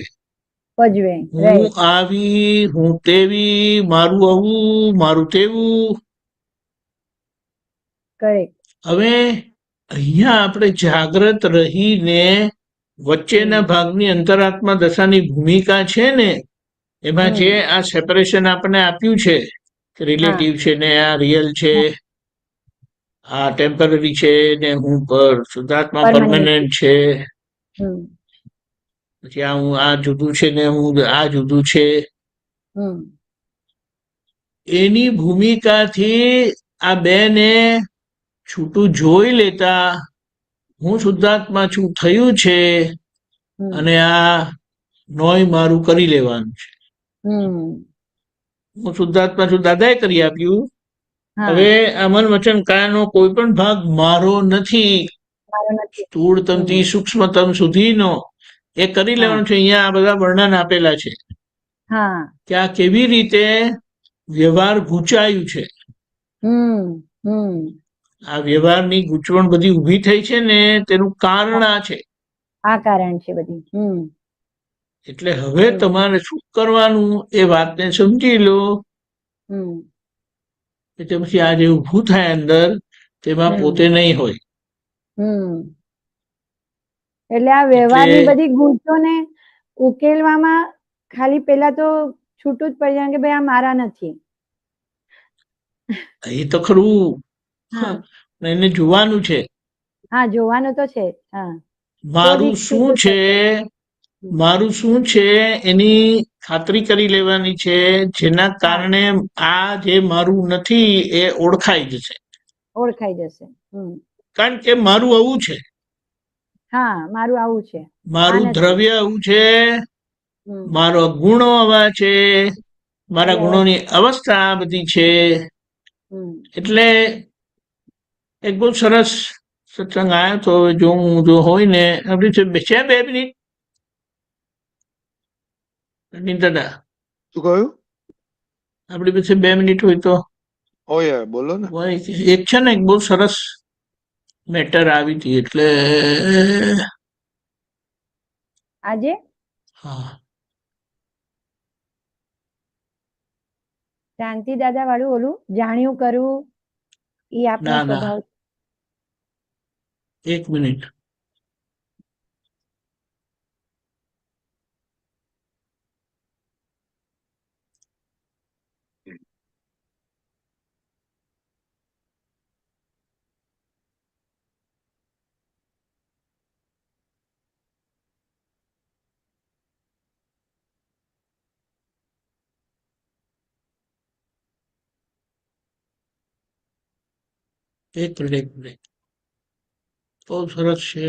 હું આવી, હું તેવી, મારું આવું, મારું તેવું. હવે અહીંયા આપણે જાગ્રત રહીને વચ્ચેના ભાગની અંતરાત્મા દશાની ભૂમિકા છે ને, એમાં જે આ સેપરેશન આપણે આપ્યું છે કે રિલેટિવ છે ને આ રિયલ છે, આ ટેમ્પરરી છે ને હું શુદ્ધાત્મા પરમેનન્ટ છે, પછી આ હું આ જુદું છે ને હું આ જુદું છે, એની ભૂમિકાથી આ બેને છૂટું જોઈ લેતા હું શુદ્ધાત્મા છું થયું છે અને આ નોય મારું કરી લેવાનું છે. હું શુદ્ધાત્મા છું દાદાએ કરી આપ્યું. હવે આ મન વચન કાયાનો કોઈ પણ ભાગ મારો નથી. સ્થૂળતમથી સૂક્ષ્મતમ સુધીનો એ કરી લેવાનું છે. અહીંયા આ બધા વર્ણન આપેલા છે કે આ કેવી રીતે વ્યવહાર ગૂંચાયું છે. આ વ્યવહારની ગૂંચવણ બધી ઊભી થઈ છે ને તેનું કારણ આ છે. આ કારણ છે બધી. એટલે હવે તમારે શું કરવાનું એ વાતને સમજી લો. એટલે પછી આ જે ઊભું થાય અંદર તેમાં પોતે નહીં હોય. એટલે આ વ્યવહારની બધી ગૂંચોને ઉકેલવામાં ખાલી પેલા તો છૂટું જ પડી જાય કે ભાઈ આ મારા નથી. એ તો ખરું, એને જોવાનું છે. હા, જોવાનું તો છે. હા, મારું શું છે, મારું શું છે એની ખાતરી કરી લેવાની છે, જેના કારણે આ જે મારું નથી એ ઓળખાઈ જશે. કારણ કે મારું આવું છે. હા, મારું આવું છે, મારું દ્રવ્ય આવું છે, મારો ગુણો આવા છે, મારા ગુણોની અવસ્થા આ બધી છે. એટલે એક બહુ સરસ સત્સંગ આવ્યો તો જો હોય ને આપડી છે 2 મિનિટ દાદા. શું કહ્યું? આપડી પાસે 2 મિનિટ હોય તો બોલો ને. એક છે ને એક બહુ સરસ મેટર આવી હતી એટલે આજે હા શાંતિ દાદા વાળું ઓલું જાણ્યું કરવું એ આપણો સ્વભાવ. 1 મિનિટ. એક મિનિટ બહુ સરસ છે.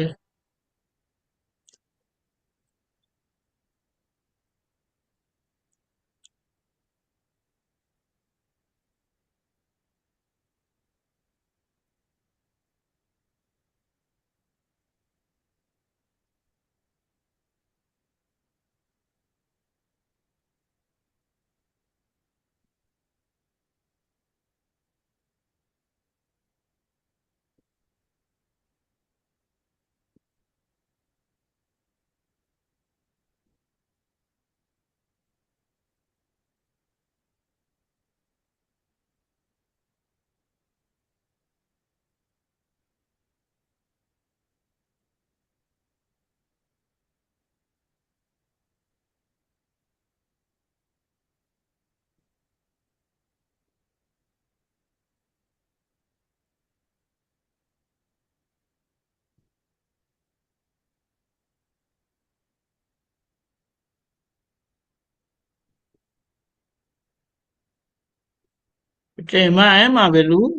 એટલે એમાં એમ આવેલું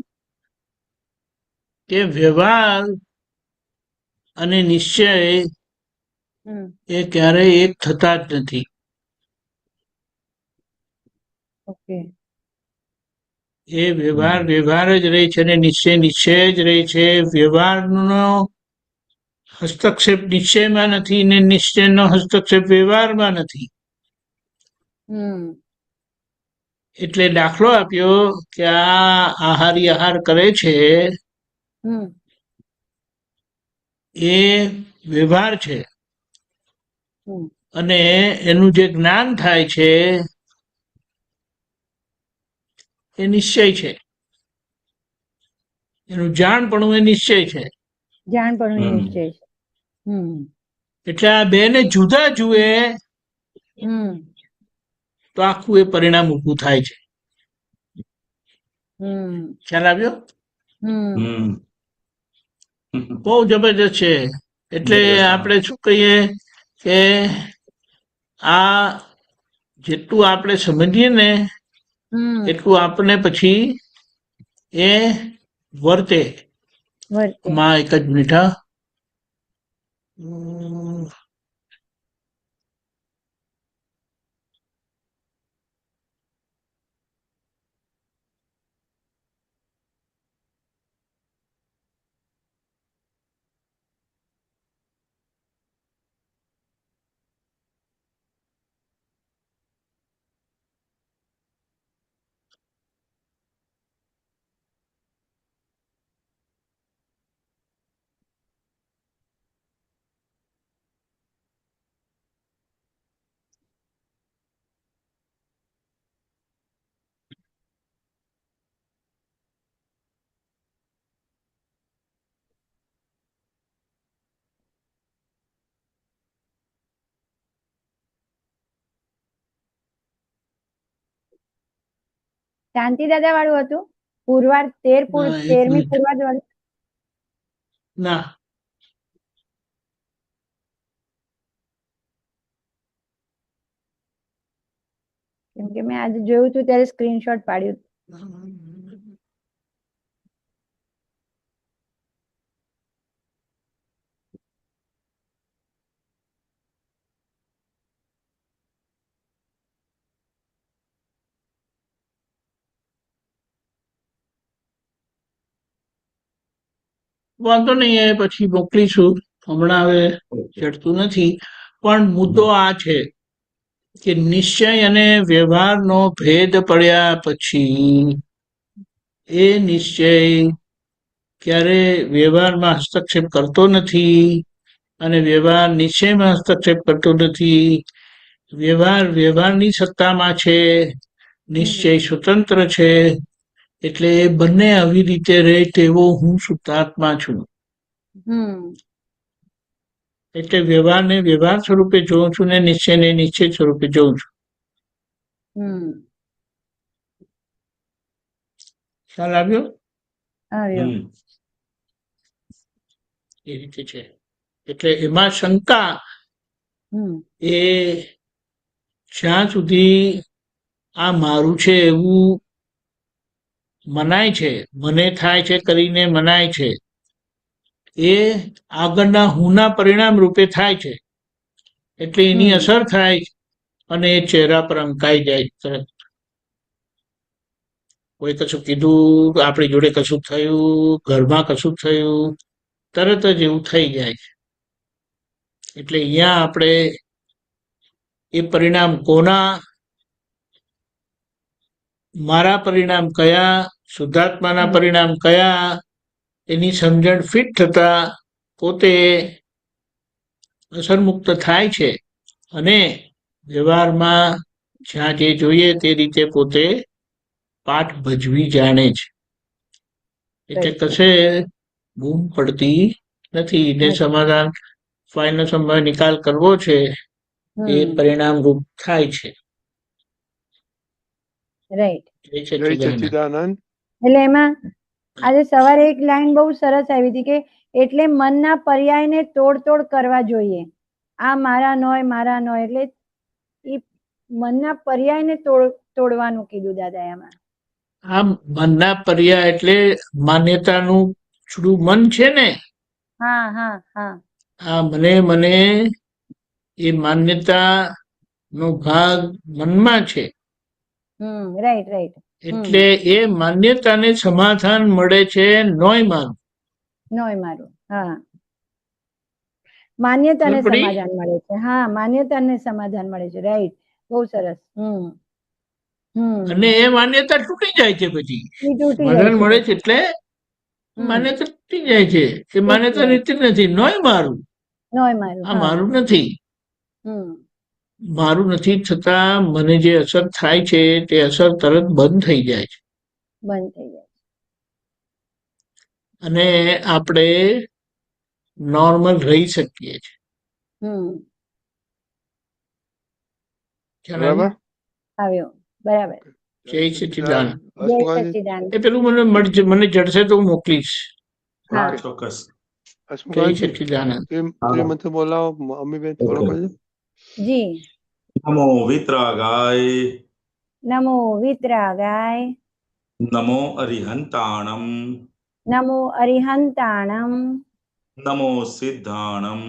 કે વ્યવહાર અને નિશ્ચય એ ક્યારેય એક થતા જ નથી. એ વ્યવહાર જ રહે છે અને નિશ્ચય જ રહે છે. વ્યવહારનો હસ્તક્ષેપ નિશ્ચયમાં નથી ને નિશ્ચયનો હસ્તક્ષેપ વ્યવહારમાં નથી. એટલે દાખલો આપ્યો કે આ આહાર કરે છે એ વ્યવહાર છે અને એનું જે જ્ઞાન થાય છે એ નિશ્ચય છે. એનું જાણપણું એ નિશ્ચય છે. એટલે આ બે ને જુદા જુએ તો આખું એ પરિણામ ઊભું થાય છે. ખ્યાલ આવ્યો? બહુ જબરજસ્ત છે. એટલે આપણે શું કહીએ કે આ જેટલું આપણે સમજીએ ને એટલું આપણે પછી એ વર્તે. માં એક જ મિનિટ. શાંતિ દાદા વાળું હતું? પુરવાર 13મી પુરવાર વાળું? ના, કેમ કે મેં આજે જોયું હતું ત્યારે સ્ક્રીનશોટ પાડ્યું. વાંધો નહીં, એ પછી મોકલીશું. હમણાં હવે ચડતું નથી. પણ મુદ્દો આ છે કે નિશ્ચય અને વ્યવહારનો ભેદ પડ્યા પછી એ નિશ્ચય ક્યારે વ્યવહારમાં હસ્તક્ષેપ કરતો નથી અને વ્યવહાર નિશ્ચયમાં હસ્તક્ષેપ કરતો નથી. વ્યવહાર વ્યવહારની સત્તામાં છે, નિશ્ચય સ્વતંત્ર છે. એટલે એ બંને આવી રીતે રહે તેવો હું શુદ્ધાત્મા છું. એટલે વ્યવહારને વ્યવહાર સ્વરૂપે જોઉં છું ને નિશ્ચયને નિશ્ચય સ્વરૂપે જોઉં છું. ખ્યાલ આવ્યો? આવ્યો. એ રીતે છે. એટલે એમાં શંકા એ જ્યાં સુધી આ મારું છે એવું મનાય છે, મને થાય છે કરીને મનાય છે, એ આગળના હુંના પરિણામ રૂપે થાય છે. એટલે એની અસર થાય અને એ ચહેરા પર અંકાઈ જાય તરત. કોઈ કશું કીધું, આપણી જોડે કશું થયું, ઘરમાં કશું થયું, તરત જ એવું થઈ જાય છે. એટલે અહીંયા આપણે એ પરિણામ કોના, મારા પરિણામ કયા, શુદ્ધાત્માના પરિણામ કયા, એની સમજણ ફિટ થતા પોતે અસરમુક્ત થાય છે અને વ્યવહારમાં જ્યાં જે જોઈએ તે રીતે પોતે પાઠ ભજવી જાણે છે. એટલે કશે બૂમ પડતી નથી. ને સમાધાન ફાઇલનો સમય નિકાલ કરવો છે એ પરિણામ રૂપ થાય છે. રાઈટ. જય સચ્ચિદાનંદ. એટલે એમાં આજે સવારે એક લાઈન બહુ સરસ આવી હતી કે એટલે મનના પર્યાયને તોડ કરવા જોઈએ. આ મારા નોય, મારા નોય, એટલે એ મનના પર્યાયને તોડવાનું કીધું દાદા એમાં. આ મનના પર્યાય એટલે માન્યતાનું છૂડું મન છે ને. હા હા હા. આ મને એ માન્યતા નો ભાગ મનમાં છે. Right right. એટલે એ માન્યતાને સમાધાન મળે છે નોય મારું. નોય મારું. હા, માન્યતાને સમાધાન મળે છે. હા, માન્યતાને સમાધાન મળે છે. રાઈટ, બહુ સરસ. અને એ માન્યતા તૂટી જાય છે પછી સમાધાન મળે છે એટલે માન્યતા તૂટી જાય છે. એ માન્યતા નીતિ નથી, નોય મારું. નોય મારું. આ મારું નથી. મારું નથી છતાં મને જે અસર થાય છે તે અસર તરત બંધ થઈ જાય છે. બંધ થઈ જાય અને આપણે નોર્મલ રહી શકીએ છીએ. બરાબર. આવ્યો. બરાબર. જય સચ્ચિદાનંદ. જય સચ્ચિદાનંદ. એ પેલું મને જડશે તો હું મોકલીશ. હા, ચોક્કસ. જય સચ્ચિદાનંદ. શ્રીમતી બોલાવો અમ્મીબેન થોડો કરજો. જી. નમો વિતરાગાય. નમો વિતરાગાય. નમો અરિહંતાણમ. નમો અરિહંતાણમ. નમો સિદ્ધાણમ.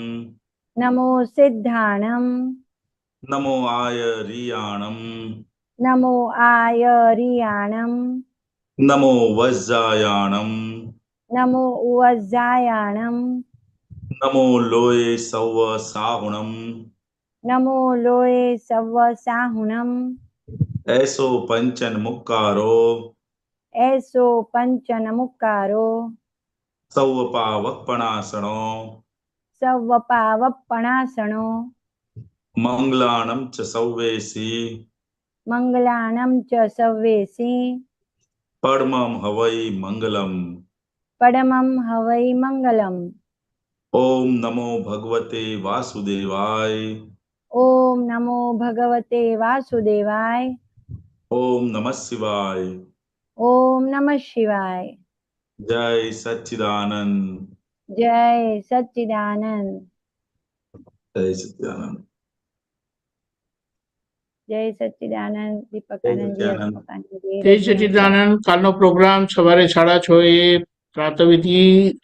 નમો સિદ્ધાણમ. નમો આયરિયાણમ. નમો આયરિયાણમ. નમો વજ્જાયાણમ. નમો વજ્જાયાણમ. નમો લોય સૌ સાહુણમ. નમો લોય સવ સાહુણમ. એસો પંચન મુક્કારો. એસો પંચન મુક્કારો. સૌ પાવપણાસણો. સવ પાવપણાસણો. મંગલાણમ ચ સૌવેસી. મંગલાણમ ચ સવ્વેસી. પડમમ હવૈ મંગલમ. પડમમ હવૈ મંગલમ. ઓમ નમો ભગવતે વાસુદેવાય. ઓમ નમો ભગવતે વાસુદેવાય. ઓમ નમઃ શિવાય. ओम नमः शिवाय। जय सच्चिदानंद। जय सच्चिदानंद। जय सच्चिदानंद। जय सच्चिदानंद दीपक जय आनंद जी, सच्चिदानंद। अशोक आनंद जी, જય રજની આંટી। સચિદાનંદ. કાલનો પ્રોગ્રામ સવારે 6:30 પ્રાતઃવિધિ,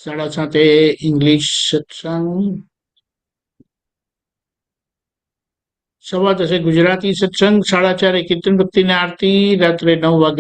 7:30 ઇંગ્લિશ સત્સંગ, 10:15 ગુજરાતી સત્સંગ, 4:30 કીર્તન ભક્તિ ને આરતી, રાત્રે 9 વાગે